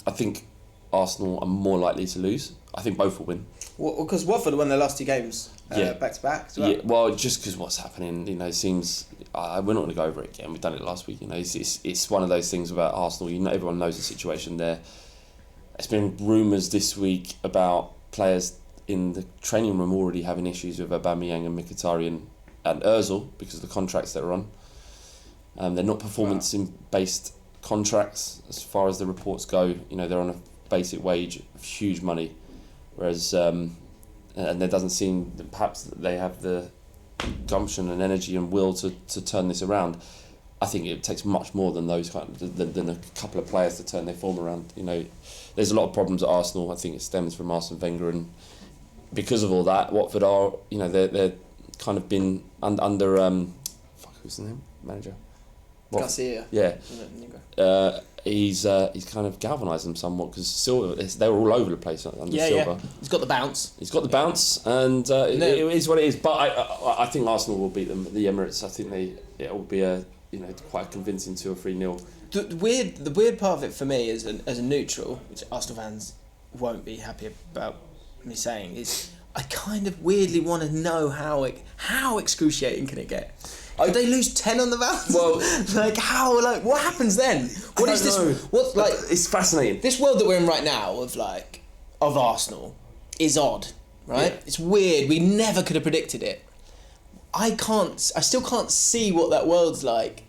I think Arsenal are more likely to lose. I think both will win. Well, because Watford won their last 2 games back to back as well. Yeah, well, just because what's happening, it seems we're not going to go over it again. We've done it last week. It's one of those things about Arsenal. Everyone knows the situation there. There's been rumours this week about players in the training room already having issues with Aubameyang and Mkhitaryan and Ozil because of the contracts they're on. They're not performance-based contracts as far as the reports go. They're on a basic wage of huge money, whereas and there doesn't seem that perhaps they have the gumption and energy and will to turn this around. I think it takes much more than those than a couple of players to turn their form around. There's a lot of problems at Arsenal. I think it stems from Arsene Wenger, and because of all that, Watford are they're kind of been under who's the name manager? Garcia. Yeah. He's kind of galvanised them somewhat because Silva, they were all over the place under Silva. Yeah. He's got the bounce. And it is what it is. But I think Arsenal will beat them at the Emirates. I think it will be a quite a convincing 2 or 3-0. The weird part of it for me as a neutral, which Arsenal fans won't be happy about me saying, is I kind of weirdly want to know how excruciating can it get. Did they lose 10 on the bounce? Well, what happens then? What is this? What's like? It's fascinating. This world that we're in right now of Arsenal is odd, right? Yeah. It's weird. We never could have predicted it. I still can't see what that world's like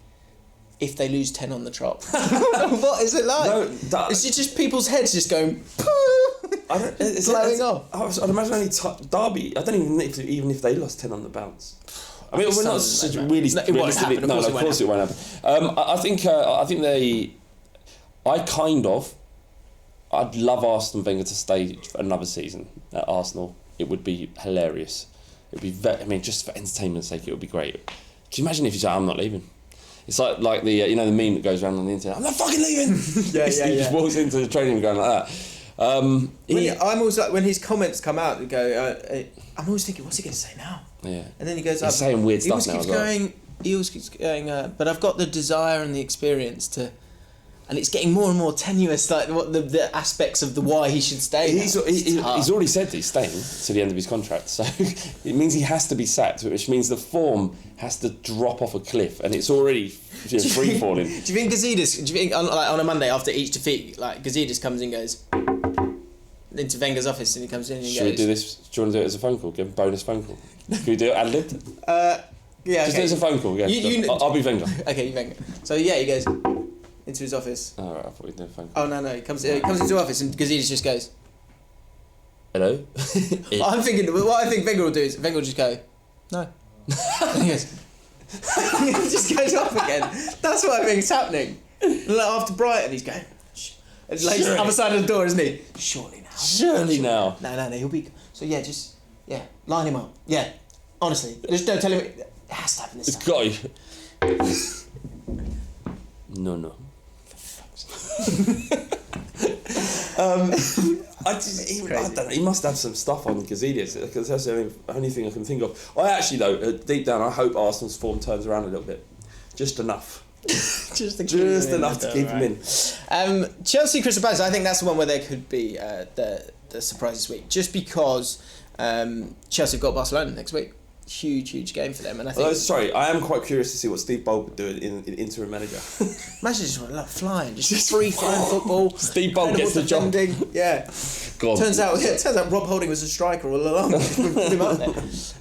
if they lose 10 on the trot. What is it like? No, it's just people's heads just going blowing off. I'd imagine only Derby. I don't even if they lost 10 on the bounce. I mean, we're not such really. No, it won't happen. Of course it won't happen. I think I'd love Arsene Wenger to stay for another season at Arsenal. It would be hilarious. It'd be just for entertainment's sake, it would be great. Can you imagine if you say, "I'm not leaving"? It's like the the meme that goes around on the internet. I'm not fucking leaving. He just walks into the training room going like that. I'm always like when his comments come out and go, I'm always thinking, what's he going to say now? Yeah. And then he goes, he's saying weird stuff now as well. He always keeps going, but I've got the desire and the experience to, and it's getting more and more tenuous, like what the aspects of the why he should stay. He's already said he's staying to the end of his contract, so it means he has to be sacked, which means the form has to drop off a cliff, and it's already free falling. Do you think Gazidis? Do you think on a Monday after each defeat, Gazidis comes and goes into Wenger's office and he comes in and Should we do this? Do you want to do it as a phone call? Give him a bonus phone call. Can we do it ad-libbed? Yeah. Just do it as a phone call. Yeah. I'll be Wenger. Okay, you Wenger. So he goes into his office. Oh, right, I thought we'd do a phone call. Oh no, he comes into the office and Gazidis just goes, hello? I'm thinking, what I think Wenger will do is Wenger will just go, no. And he goes, he just goes off again. That's what I think is happening. Like after Brighton, he's going, shh. It's like other side of the door, isn't he? Surely now. Surely now. No, he'll be... So yeah, just... Yeah, line him up. Yeah, honestly. Just don't tell him... It has to happen this It's time. got you. No. I don't know. He must have some stuff on Gazidis because that's the only thing I can think of. I actually, though, deep down, I hope Arsenal's form turns around a little bit. Just enough. Just enough to keep him in. Chelsea Crystal Palace, I think that's the one where there could be the surprise this week. Just because Chelsea have got Barcelona next week. Huge game for them. And I think... sorry, I am quite curious to see what Steve Bold would do in interim manager. Imagine just like flying, just free flying football. Steve Bold gets the job. Yeah. God. Turns out Rob Holding was a striker all along. Put him up there.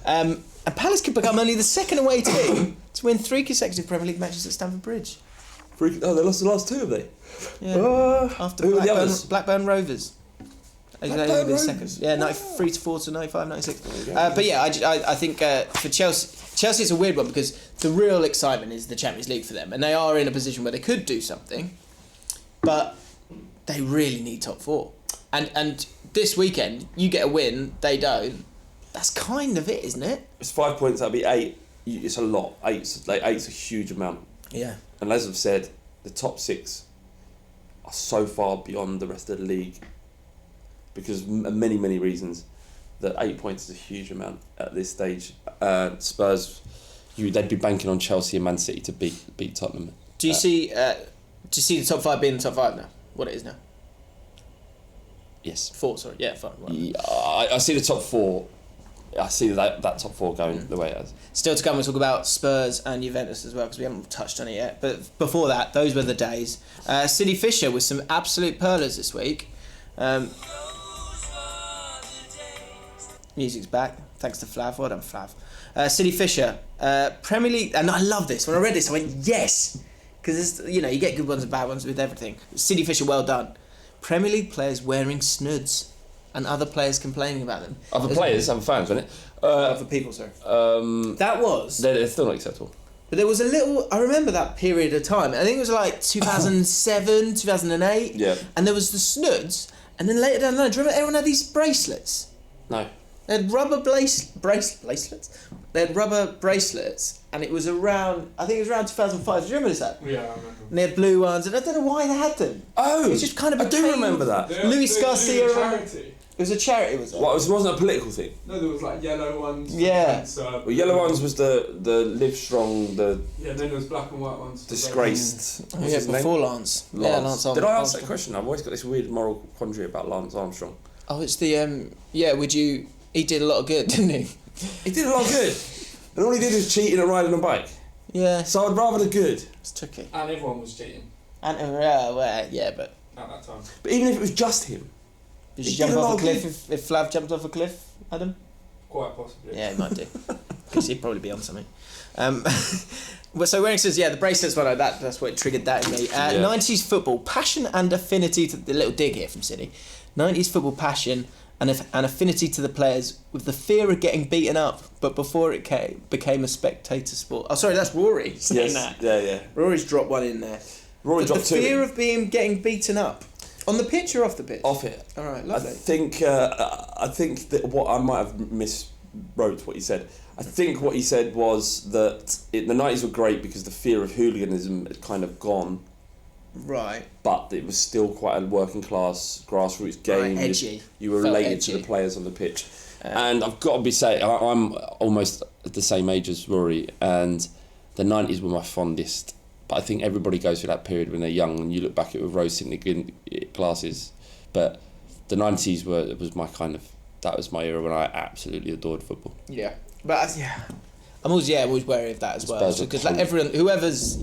And Palace could become only the second away team to win 3 consecutive Premier League matches at Stamford Bridge. They lost the last 2, have they? Yeah. After who were the others? Blackburn Rovers. Blackburn Rovers? Second. Yeah, 93-4 to 95-96. But yeah, I think for Chelsea it's a weird one because the real excitement is the Champions League for them, and they are in a position where they could do something, but they really need top 4. And this weekend you get a win, they don't. That's kind of it, isn't it? It's 5 points. That'll be 8. It's a lot. Eight's a huge amount. Yeah. And as I've said, the top 6 are so far beyond the rest of the league because many reasons that 8 points is a huge amount at this stage. Spurs, they'd be banking on Chelsea and Man City to beat Tottenham. Do you see the top 5 being the top 5 now? What it is now? Yes. 4, sorry. Yeah, 5. Right. Yeah, I see the top 4. I see that top 4 going the way it is. Still to come, we'll talk about Spurs and Juventus as well because we haven't touched on it yet. But before that, those were the days. City Fisher with some absolute pearlers this week. Music's back, thanks to Flav. Well done, Flav. City Fisher, Premier League, and I love this. When I read this, I went yes, because you get good ones and bad ones with everything. City Fisher, well done. Premier League players wearing snuds, and other players complaining about them. Other fans, wasn't it? Other people, sorry. That was. They're still not acceptable. But there was a little. I remember that period of time. I think it was like 2007, 2008. Yeah. And there was the snuds, and then later down the line, do you remember everyone had these bracelets? No. They had rubber bracelets. They had rubber bracelets, and it was around. I think it was around 2005. Do you remember this? That? Yeah, I remember. And they had blue ones, and I don't know why they had them. Oh, It just kind of I do became- remember that. Luis Garcia. It was a charity. It was a charity, was it? Well, it wasn't a political thing. No, there was like yellow ones. for Yeah. cancer. Well, yellow ones was the Live Strong, the Yeah, then there was black and white ones. for disgraced. Oh, what's yeah, his name? before Lance. Yeah, Lance Did I ask that Armstrong. question? I've always got this weird moral quandary about Lance Armstrong. Oh, it's the yeah. He did a lot of good, didn't he? He did a lot of good, and all he did was cheating and riding a bike. Yeah. So I'd rather the good. It's tricky. And everyone was cheating And yeah, but at that time. But even if it was just him, did He you jump did a lot off a of cliff if Flav jumped off a cliff, Adam? Quite possibly. Yeah, he might do. Because he'd probably be on something. Well, so when it says, the bracelets, well, that's what triggered that in me. 90s football, passion and affinity to the little dig here from City. 90s football passion and an affinity to the players with the fear of getting beaten up, but before it became a spectator sport. Oh, sorry, that's Rory saying that. Yeah. Rory's dropped one in there. Rory the dropped 2. fear of getting beaten up. On the pitch or off the pitch? Off it. All right, I lovely. think that what I might have miswrote what he said. I think what he said was that the 90s were great because the fear of hooliganism had kind of gone, Right. but it was still quite a working class grassroots game. Right, edgy. You were Felt related to edgy. the players on the pitch. And I've got to be saying, I'm almost at the same age as Rory, and the 90s were my fondest. But I think everybody goes through that period when they're young, and you look back at it with rose-tinted glasses. But the 90s that was my era when I absolutely adored football. Yeah, but I'm always wary of that as well. Spurs are Because like everyone, whoever's,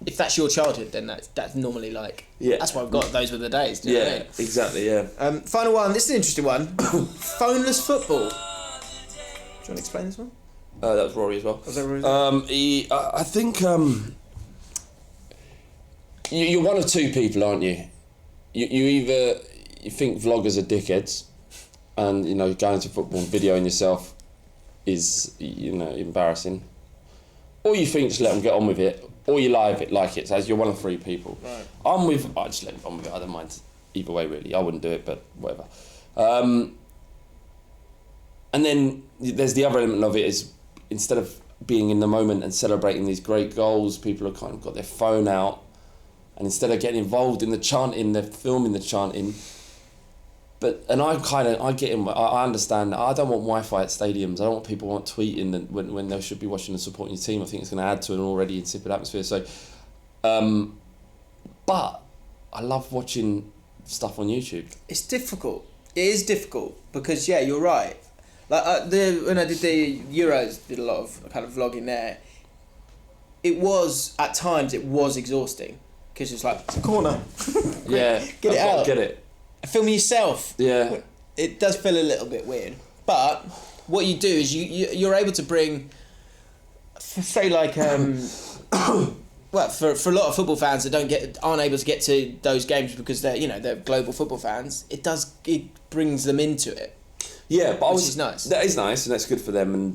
if that's your childhood, then that's normally like. Yeah. That's why I've got those were the days. Do you know what I mean? Exactly. Yeah. Final one. This is an interesting one. Phoneless football. Do you want to explain this one? That was Rory as well. Was that Rory? I think you're one of two people, aren't you? You either you think vloggers are dickheads, and going to football and videoing yourself is embarrassing, or you think just let them get on with it, or you like it. So you're one of 3 people. Right. I just let them get on with it. I don't mind either way really. I wouldn't do it, but whatever. And then there's the other element of it is instead of being in the moment and celebrating these great goals, people have kind of got their phone out, and instead of getting involved in the chanting, they're filming the chanting. I get in. I understand. I don't want Wi-Fi at stadiums. I don't want people tweeting when they should be watching and supporting your team. I think it's going to add to an already insipid atmosphere. So, but I love watching stuff on YouTube. It's difficult. It is difficult because you're right. Like when I did the Euros, did a lot of kind of vlogging there. It was at times exhausting because it's like it's a corner. Yeah, get it out. Get it. Film yourself. Yeah. It does feel a little bit weird, but what you do is you're able to bring, say like well for a lot of football fans that aren't able to get to those games because they're global football fans. It brings them into it. Yeah, but which is nice. That is nice, and that's good for them. And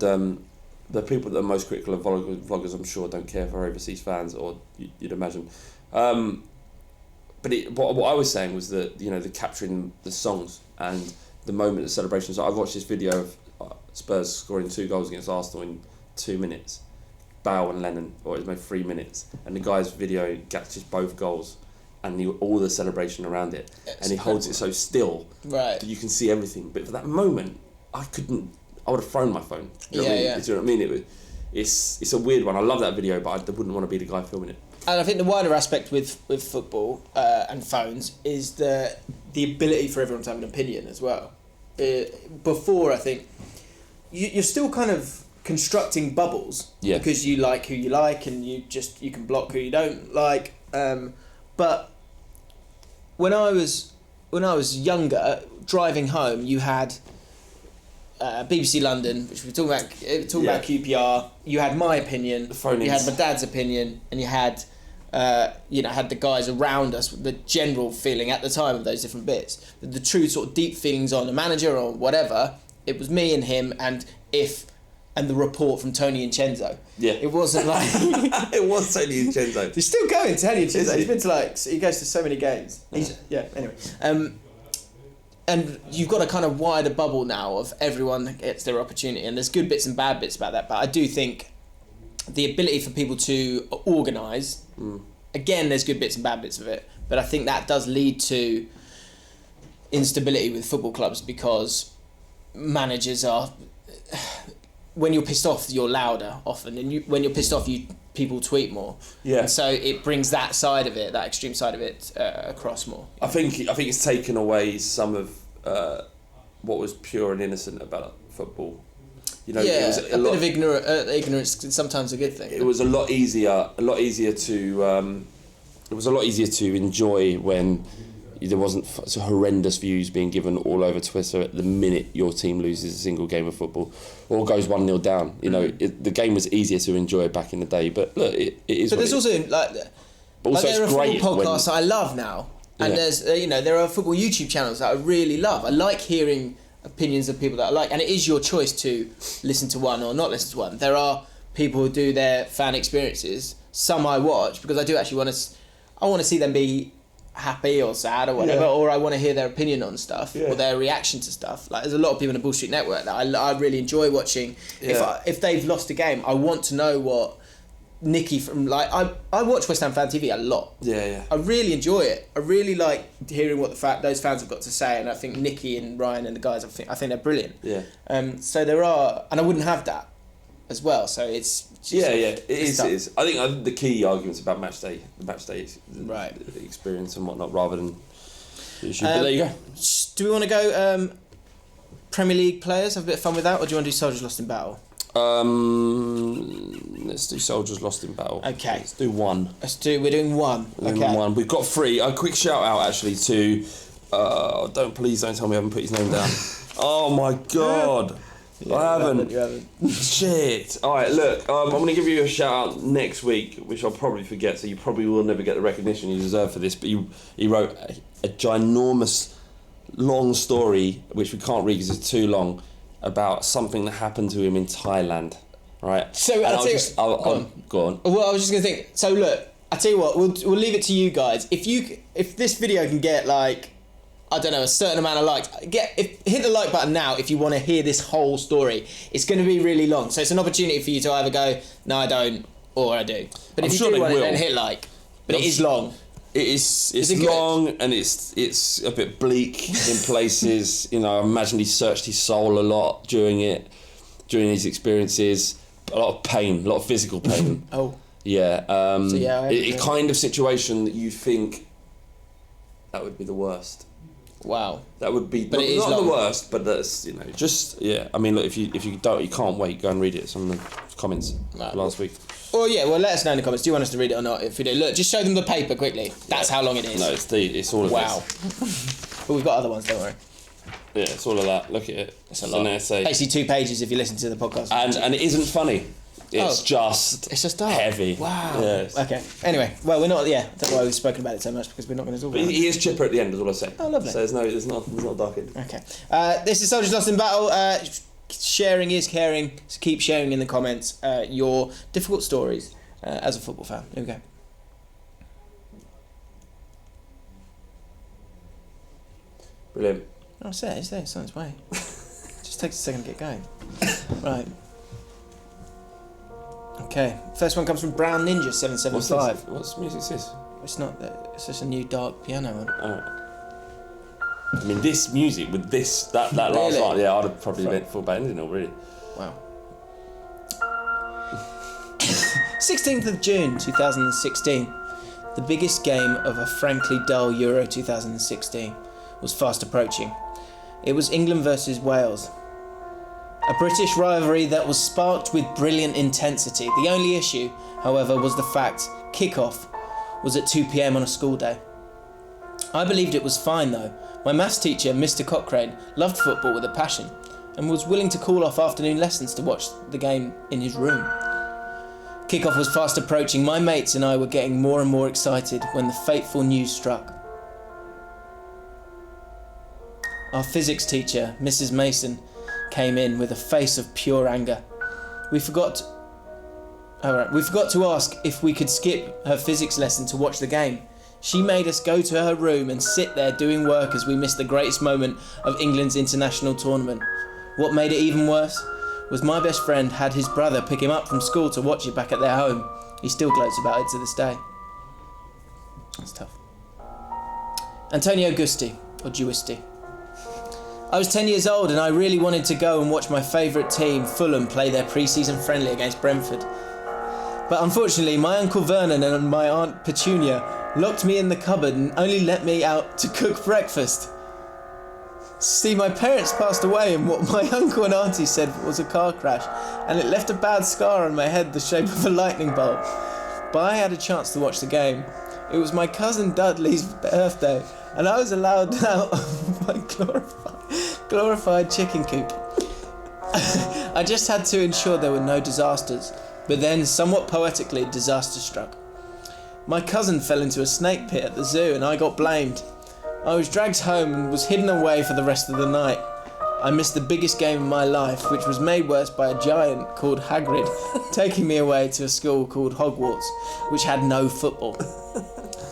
the people that are most critical of vloggers, I'm sure, don't care for overseas fans, or you'd imagine. But what I was saying was that the capturing the songs and the moment of celebrations. I watched this video of Spurs scoring 2 goals against Arsenal in 2 minutes. Bale and Lennon, or it was maybe 3 minutes, and the guy's video catches both goals and all the celebration around it, and he holds it so still that you can see everything. But for that moment, I would have thrown my phone. Do you know what I mean? It's a weird one. I love that video, but I wouldn't want to be the guy filming it. And I think the wider aspect with football and phones is the ability for everyone to have an opinion as well. Before, I think you're still kind of constructing bubbles because you like who you like, and you can block who you don't like. But when I was younger, driving home, you had BBC London, which we're talking about QPR. You had my opinion. You had my dad's opinion, and you had had the guys around us, the general feeling at the time of those different bits. The true sort of deep feelings on the manager or whatever, it was me and him, and the report from Tony Incenzo. Yeah. It wasn't like... It was Tony Incenzo. He's still going, Tony Incenzo. He's been to he goes to so many games. Anyway. And you've got a kind of wider bubble now of everyone that gets their opportunity, and there's good bits and bad bits about that, but I do think the ability for people to organise, again, there's good bits and bad bits of it, but I think that does lead to instability with football clubs because managers are... When you're pissed off, you're louder often, and when you're pissed off, people tweet more. Yeah. And so it brings that side of it, that extreme side of it, across more. I think it's taken away some of what was pure and innocent about football. It was a bit of ignorance is sometimes a good thing. It was a lot easier to enjoy when there wasn't so horrendous views being given all over Twitter at the minute your team loses a single game of football or goes 1-0 down. The game was easier to enjoy back in the day. But look, it is. But there's also there are football podcasts that I love now, and there's there are football YouTube channels that I really love. I like hearing opinions of people that I like, and it is your choice to listen to one or not listen to one. There are people who do their fan experiences. Some I watch because I do actually want to see them be happy or sad or whatever, or I want to hear their opinion on stuff or their reaction to stuff. Like there's a lot of people in the Bull Street Network that I really enjoy watching. If they've lost a game, I want to know what Nicky from I watch West Ham Fan TV a lot. I really enjoy it. I really like hearing what those fans have got to say, and I think Nicky and Ryan and the guys, I think they're brilliant. So there are, and I wouldn't have that as well. So it's it is. I think the key arguments about the match day experience and whatnot, rather than the issue. But there you go. Do we want to go Premier League players? Have a bit of fun with that, or do you want to do Soldiers Lost in Battle? Let's do Soldiers Lost in Battle. Okay. Let's do one. We're doing one. One. We've got 3. A quick shout out actually to please don't tell me I haven't put his name down. Oh my god. I haven't. You haven't. Shit. Alright, look, I'm going to give you a shout out next week, which I'll probably forget, so you probably will never get the recognition you deserve for this, but he wrote a ginormous long story, which we can't read because it's too long, about something that happened to him in Thailand. right? So, and I'll go on. Well, I was just going to think, so look, I tell you what, we'll leave it to you guys. If this video can get like, I don't know, a certain amount of likes, hit the like button now if you want to hear this whole story. It's going to be really long, so it's an opportunity for you to either go, no, I don't, or I do. But I'm if you sure do they want it, will. then hit like. But it is long. It's it good? long and it's a bit bleak in places. You know, I imagine he searched his soul a lot during these experiences. A lot of pain, a lot of physical pain. Oh. Yeah. So yeah, it kind of situation that you think that would be the worst. Wow. That would be But it is not long. the worst, but that's, you know, just yeah. I mean, look, if you can't wait, go and read it. Some of the comments last week. Well, yeah. Well, let us know in the comments. Do you want us to read it or not? If we do, look, just show them the paper quickly. That's how long it is. No, it's all of Wow. this. But we've got other ones. Don't worry. Yeah, it's all of that. Look at it. It's a lot. an essay. Basically 2 pages if you listen to the podcast. And it isn't funny. It's just dark. heavy. Wow. Yes. Okay. Anyway, well, we're not. Yeah, that's why we've spoken about it so much, because we're not going to talk But about it. he is chipper at the end, is all I say. Oh, lovely. So there's not a dark end. Okay. This is Soldiers Lost in Battle. Sharing is caring, so keep sharing in the comments your difficult stories as a football fan. Here we go. Brilliant. Oh, it's there. It's on its way. Just takes a second to get going. Right. Okay. First one comes from Brown Ninja 775. What's music is this? It's not. It's just a new dark piano one. I mean, this music with that last Really? line, yeah, I'd have probably went full band in already. Wow. 16th of June 2016. The biggest game of a frankly dull Euro 2016 was fast approaching. It was England versus Wales. A British rivalry that was sparked with brilliant intensity. The only issue, however, was the fact kick-off was at 2 p.m. on a school day. I believed it was fine though. My maths teacher, Mr. Cochrane, loved football with a passion and was willing to call off afternoon lessons to watch the game in his room. Kick-off was fast approaching. My mates and I were getting more and more excited when the fateful news struck. Our physics teacher, Mrs. Mason, came in with a face of pure anger. We forgot to ask if we could skip her physics lesson to watch the game. She made us go to her room and sit there doing work as we missed the greatest moment of England's international tournament. What made it even worse was my best friend had his brother pick him up from school to watch it back at their home. He still gloats about it to this day. That's tough. Antonio Gusti, or Giusti. I was 10 years old and I really wanted to go and watch my favourite team, Fulham, play their pre-season friendly against Brentford. But unfortunately, my Uncle Vernon and my Aunt Petunia locked me in the cupboard and only let me out to cook breakfast. See, my parents passed away in what my uncle and auntie said was a car crash, and it left a bad scar on my head the shape of a lightning bolt. But I had a chance to watch the game. It was my cousin Dudley's birthday, and I was allowed out of my glorified chicken coop. I just had to ensure there were no disasters, but then, somewhat poetically, disaster struck. My cousin fell into a snake pit at the zoo and I got blamed. I was dragged home and was hidden away for the rest of the night. I missed the biggest game of my life, which was made worse by a giant called Hagrid taking me away to a school called Hogwarts, which had no football.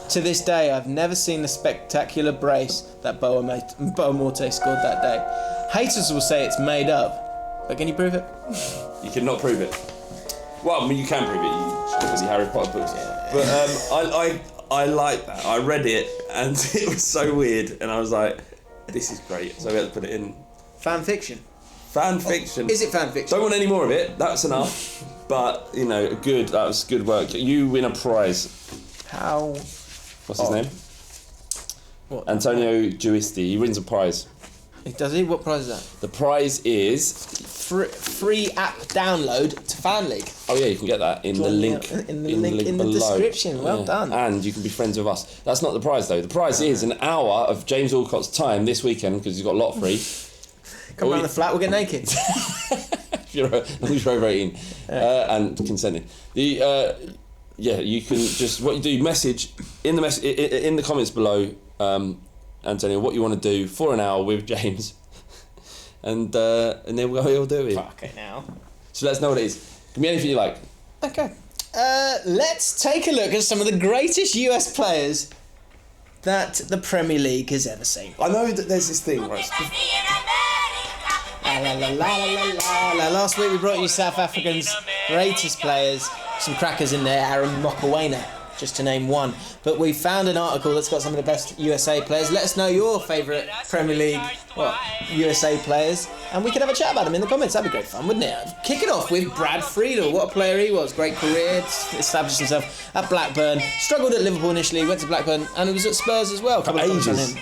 To this day, I've never seen the spectacular brace that Boamorte scored that day. Haters will say it's made up, but can you prove it? You cannot prove it. Well, I mean, you can prove it. You look at the Harry Potter books. But I like that. I read it and it was so weird, and I was like, "This is great." So we had to put it in. Fan fiction. Fan fiction. Is it fan fiction? Don't want any more of it. That's enough. But you know, that was good work. You win a prize. How? What's his name? What? Antonio Giusti. He wins a prize. Does he? What prize is that? The prize is free app download to Fan League. Oh yeah, you can get that in the link in the below. description. Well done. And you can be friends with us. That's not the prize though. The prize is an hour of James Alcott's time this weekend because he's got a lot free. Come around the flat. We'll get naked. If you're over 18 and consenting. You can just what you do. Message in the comments below, Antonio, what you want to do for an hour with James. And then we'll do it. Fuck it now. So let us know what it is. Give me anything you like. Okay. Let's take a look at some of the greatest US players that the Premier League has ever seen. I know that there's this thing, right? La, la, la, la, la, la, la. Last week we brought you South Africans' greatest players, some crackers in there, Aaron Mokoena, just to name one. But we found an article that's got some of the best USA players. Let us know your favourite Premier League USA players, and we could have a chat about them in the comments. That'd be great fun, wouldn't it? Kick it off with Brad Friedel. What a player he was. Great career, established himself at Blackburn, struggled at Liverpool initially, went to Blackburn, and he was at Spurs as well. For ages.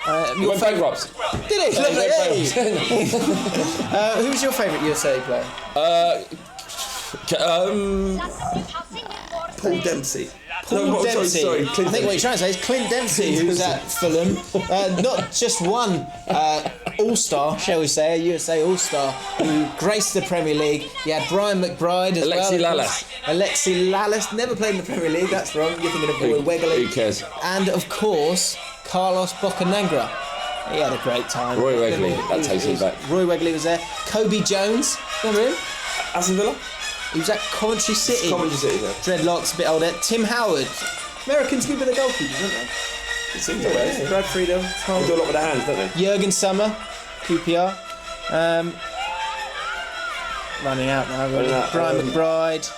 He went bankrupt. Did he? Lovely. Who was your favourite USA player? Paul Dempsey. Paul Dempsey. Sorry, I think what you're trying to say is Clint Dempsey, who's at Fulham. Not just one all-star, shall we say, a USA all-star, who graced the Premier League. You had Brian McBride as well. Alexi Lalas. Never played in the Premier League, that's wrong. You're thinking of Roy Wegley. Who cares? And, of course, Carlos Bocanegra. He had a great time. Roy Wegley, that takes him back. Roy Wegley was there. Kobe Jones, remember him? Aston Villa? He was at Coventry City. Coventry City, yeah. Dreadlocks, a bit older. Tim Howard. Americans good with the goalkeepers, aren't they? It seems that way. Brad Friedel. They do a lot with their hands, don't they? Jurgen Sommer, QPR. Running out now. Brian McBride.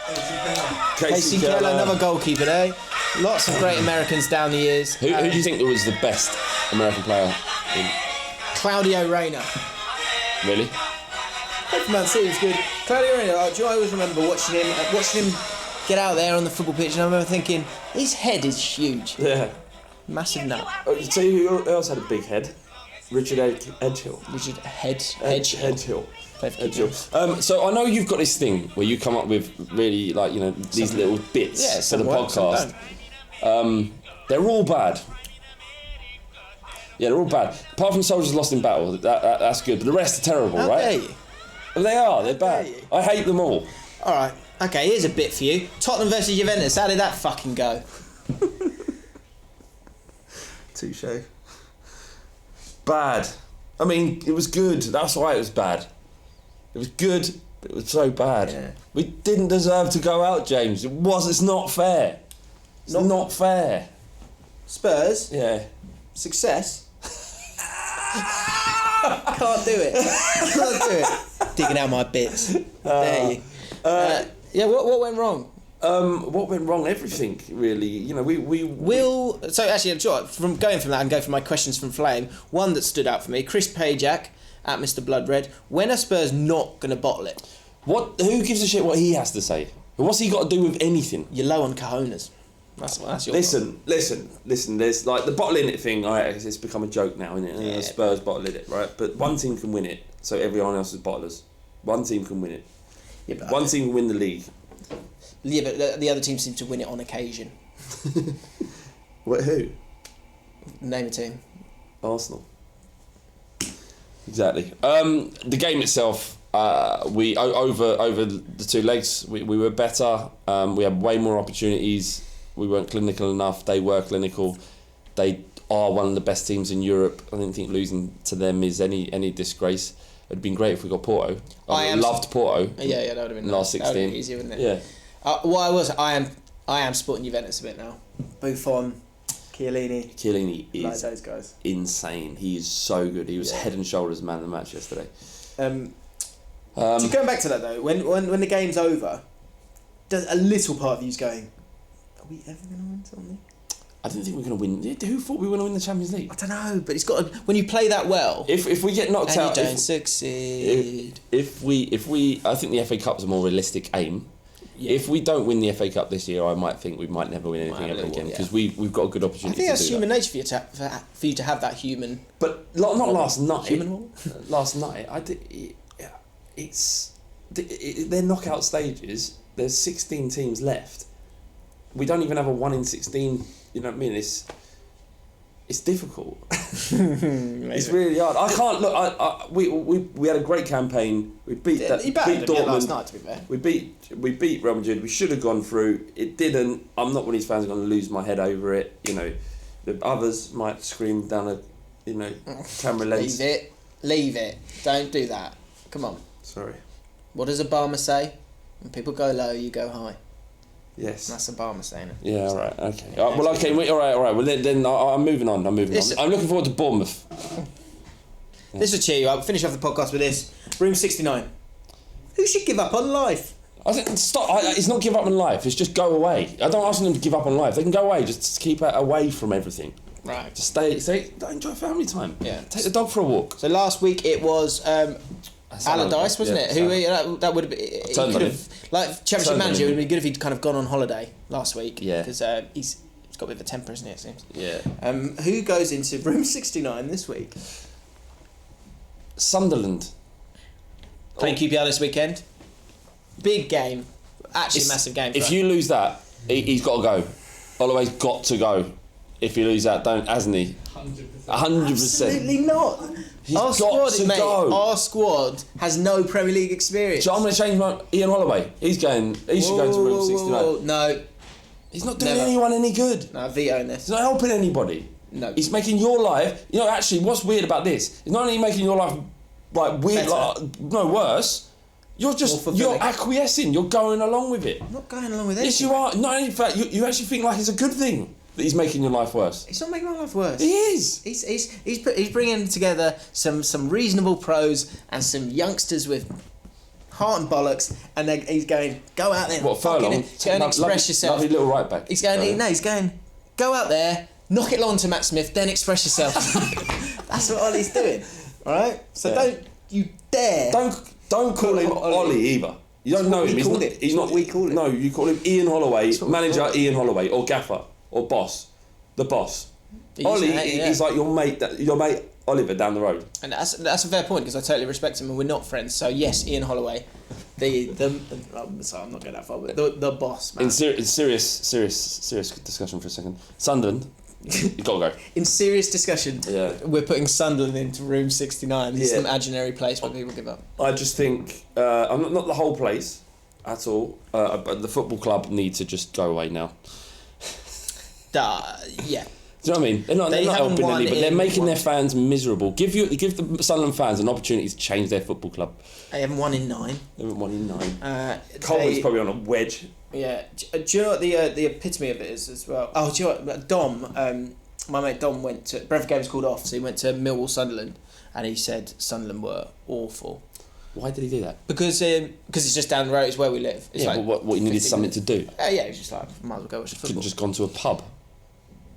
Casey Keller, another goalkeeper there. Lots of great Americans down the years. Who do you think was the best American player? Claudio Reyna. Really? Man City was good. Claudio Reyna, I always remember watching him get out there on the football pitch, and I remember thinking, his head is huge. Yeah. Massive nut. Oh, you tell you who else had a big head? Richard Edgehill. Richard Edgehill. Edgehill. So I know you've got this thing where you come up with really these little bits for the podcast. They're all bad. Yeah, they're all bad. Apart from Soldiers Lost in Battle, that's good. But the rest are terrible, How right? dare you? They are. They're bad. dare you? I hate them all. All right. Okay, here's a bit for you. Tottenham versus Juventus. How did that fucking go? Touche. Bad. I mean, it was good. That's why it was bad. It was good, but it was so bad. Yeah. We didn't deserve to go out, James. It's not fair. It's not fair. Spurs. Yeah. Success. Can't do it. Can't do it. Digging out my bits. There you. Yeah. What went wrong? What went wrong? Everything, really. You know, So actually, from going from that and go for my questions from Flame, one that stood out for me, Chris Pajak at Mr. Blood Red. When are Spurs not going to bottle it? Who gives a shit what he has to say? What's he got to do with anything? You're low on cojones. That's your Listen. There's like the bottling it thing. It's become a joke now, isn't it? Yeah. Spurs bottling it, right? But one team can win it, so everyone else is bottlers. One team can win it. Yeah, but One team can win the league. Yeah, but the other team seems to win it on occasion. What? Who? Name a team. Arsenal. Exactly. The game itself, we over the two legs, we were better. We had way more opportunities. We weren't clinical enough. They were clinical. They are one of the best teams in Europe. I don't think losing to them is any disgrace. It'd been great if we got Porto. I loved Porto. Yeah, that would have been last 16. That would have been easier, wouldn't it? Yeah. I am supporting Juventus a bit now. Buffon, Chiellini like is those guys. insane. He is so good. He was head and shoulders man of the match yesterday. So going back to that though, when the game's over, does a little part of you's going, are we ever going to win something? I didn't think we were going to win. Who thought we were going to win the Champions League? I don't know, but it's got to, when you play that well. If we get knocked and out, you don't succeed. If we, I think the FA Cup's a more realistic aim. Yeah. If we don't win the FA Cup this year, I might think we might never win anything ever again because we've got a good opportunity. I think that's to do human that. nature for you to have that human. But not last night. Human last night, they're knockout stages. There's 16 teams left. We don't even have a 1 in 16. You know what I mean? It's difficult. It's really hard. I can't look. We had a great campaign. We beat Dortmund last night. To be fair, we beat Real Madrid. We should have gone through. It didn't. I'm not one of these fans going to lose my head over it. You know, the others might scream down a camera lens. Leave it. Don't do that. Come on. Sorry. What does Obama say? When people go low, you go high. Yes. That's Obama saying it. Yeah, all right, okay. All right. Well, then I'm moving on. I'm looking forward to Bournemouth. Yeah. This will cheer you up. Finish off the podcast with this. Room 69. Who should give up on life? I think it's not give up on life. It's just go away. I don't ask them to give up on life. They can go away. Just keep away from everything. Right. Just stay. Enjoy family time. Yeah. Take the dog for a walk. So last week it was Allardyce, wasn't it? Who that would have been. Like Championship manager, it would be good if he'd kind of gone on holiday last week. Yeah. Because he's got a bit of a temper, isn't he? It seems. Yeah. Who goes into room 69 this week? Sunderland. Playing QPR this weekend. Big game. Actually, massive game. If you lose that, he's got to go. Holloway's got to go. If you lose that, hasn't he? 100%. Absolutely not. He's got to go. Our squad has no Premier League experience. So I'm going to change my Ian Holloway. He should go to room 69. No. He's not doing anyone any good. No, vetoing this. He's not helping anybody. No. He's making your life... You know, actually, what's weird about this? He's not only making your life, weird, worse. You're acquiescing. You're going along with it. I'm not going along with it. Yes, you are. Not only in fact, you actually think like it's a good thing that he's making your life worse. He's not making my life worse. He is. He's bringing together some reasonable pros and some youngsters with heart and bollocks, and he's going, go out there. What, Furlong? Go and express yourself. Lovely little right back. He's going, go out there, knock it long to Matt Smith, then express yourself. That's what Ollie's doing. Alright? So don't you dare. Don't call him Ollie either. You don't know him. He's not. We call him. No, you call him Ian Holloway, manager Ian Holloway, or gaffer, or boss, the boss. Ollie is like your mate Oliver down the road. And that's a fair point because I totally respect him and we're not friends. So yes, Ian Holloway, I'm sorry, I'm not going that far, but the boss. Man. In serious discussion for a second. Sunderland. You've got to go. In serious discussion, we're putting Sunderland into room 69. This is an imaginary place where people give up. I just think, I'm not the whole place at all, but the football club need to just go away now. Yeah. Do you know what I mean? They're not helping any, but they're making their fans miserable. Give the Sunderland fans an opportunity to change their football club. They haven't won in 9. Coleman's probably on a wedge. Yeah. Do you know what the epitome of it is as well? Oh, do you know what? Dom, my mate Dom went to... Brentford game was called off, so he went to Millwall Sunderland, and he said Sunderland were awful. Why did he do that? Because it's just down the road, it's where we live. It's but what he needed something to do? Yeah, he was just like, might as well go watch the football. Couldn't just gone to a pub?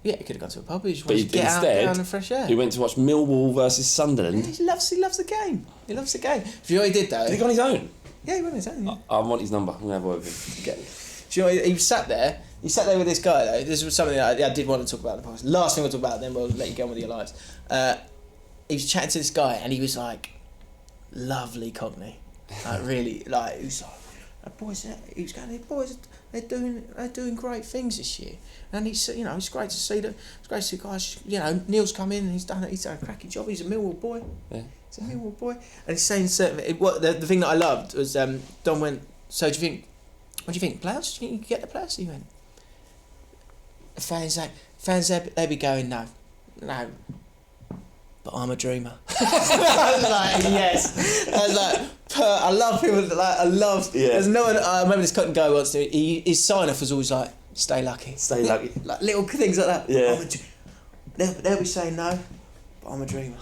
Yeah, he could have gone to a pub, he just wanted to get out in the fresh air. He went to watch Millwall versus Sunderland. Yeah, he loves the game. He loves the game. Do you know what he did though? Did he go on his own? Yeah, he went on his own, yeah. I want his number, I'm going to have a word with him. Okay. Do you know, he sat there with this guy though. This was something that I did want to talk about in the past. Last thing we'll talk about, then we'll let you go on with your lives. He was chatting to this guy and he was like, lovely Cockney. Like really, like, he was like, boys, they're doing great things this year. And he's, it's great to see them. It's great to see guys, Neil's come in and he's done a cracking job. He's a Millwall boy. Yeah. He's a Millwall boy. And he's saying the thing that I loved was Don went, so what do you think, players? Do you think you can get the players? He went, fans, they'd be going, no. But I'm a dreamer. I was like, yes. I was like, I love people. Like, I love. Yeah. There's no one. I remember this cotton guy once. His sign off was always like, "Stay lucky." Stay lucky. Like little things like that. Yeah. They'll be saying no, but I'm a dreamer.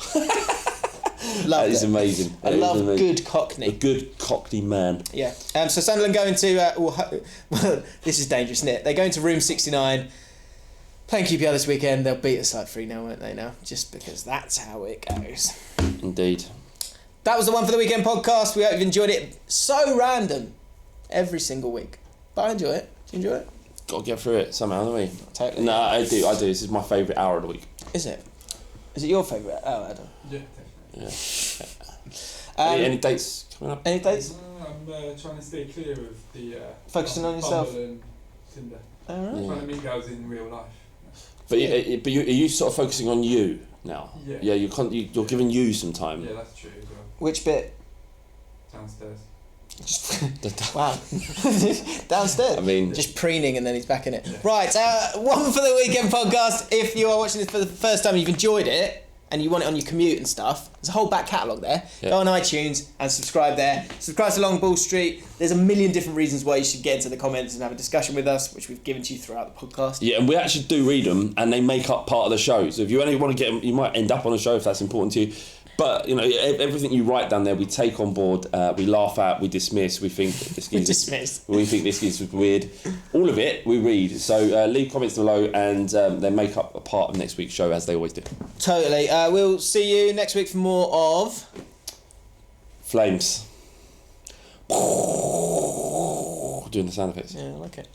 That is amazing. I love good Cockney. A good Cockney man. Yeah. So Sunderland go into. Well, this is dangerous, isn't it? They go into room 69. Playing QPR this weekend, they'll beat us like 3-0, won't they now? Just because that's how it goes. Indeed. That was the One for the Weekend podcast. We hope you've enjoyed it. So random. Every single week. But I enjoy it. Do you enjoy it? Got to get through it somehow, don't we? Totally. No, I do. This is my favourite hour of the week. Is it? Is it your favourite hour, Adam? Yeah, definitely. Yeah. Any dates coming up? Any dates? I'm trying to stay clear of the... Focusing on yourself? Bumble and Tinder. Alright. Trying to meet girls in real life. But are you sort of focusing on you now? Yeah. Yeah, you're giving you some time. Yeah, that's true as well. Which bit? Downstairs. Wow. Downstairs. I mean... Just preening and then he's back in it. Yeah. Right, One for the Weekend podcast. If you are watching this for the first time and you've enjoyed it, and you want it on your commute and stuff, there's a whole back catalogue there. Yeah. Go on iTunes and subscribe there. Subscribe to Long Ball Street. There's a million different reasons why you should get into the comments and have a discussion with us, which we've given to you throughout the podcast. Yeah, and we actually do read them, and they make up part of the show. So if you only want to get them, you might end up on a show if that's important to you. But you know, everything you write down there, we take on board. We laugh at, we dismiss. We think we think this is weird. All of it we read. So leave comments below, and they make up a part of next week's show as they always do. Totally. We'll see you next week for more of Flames. Doing the sound effects. Yeah, I like it.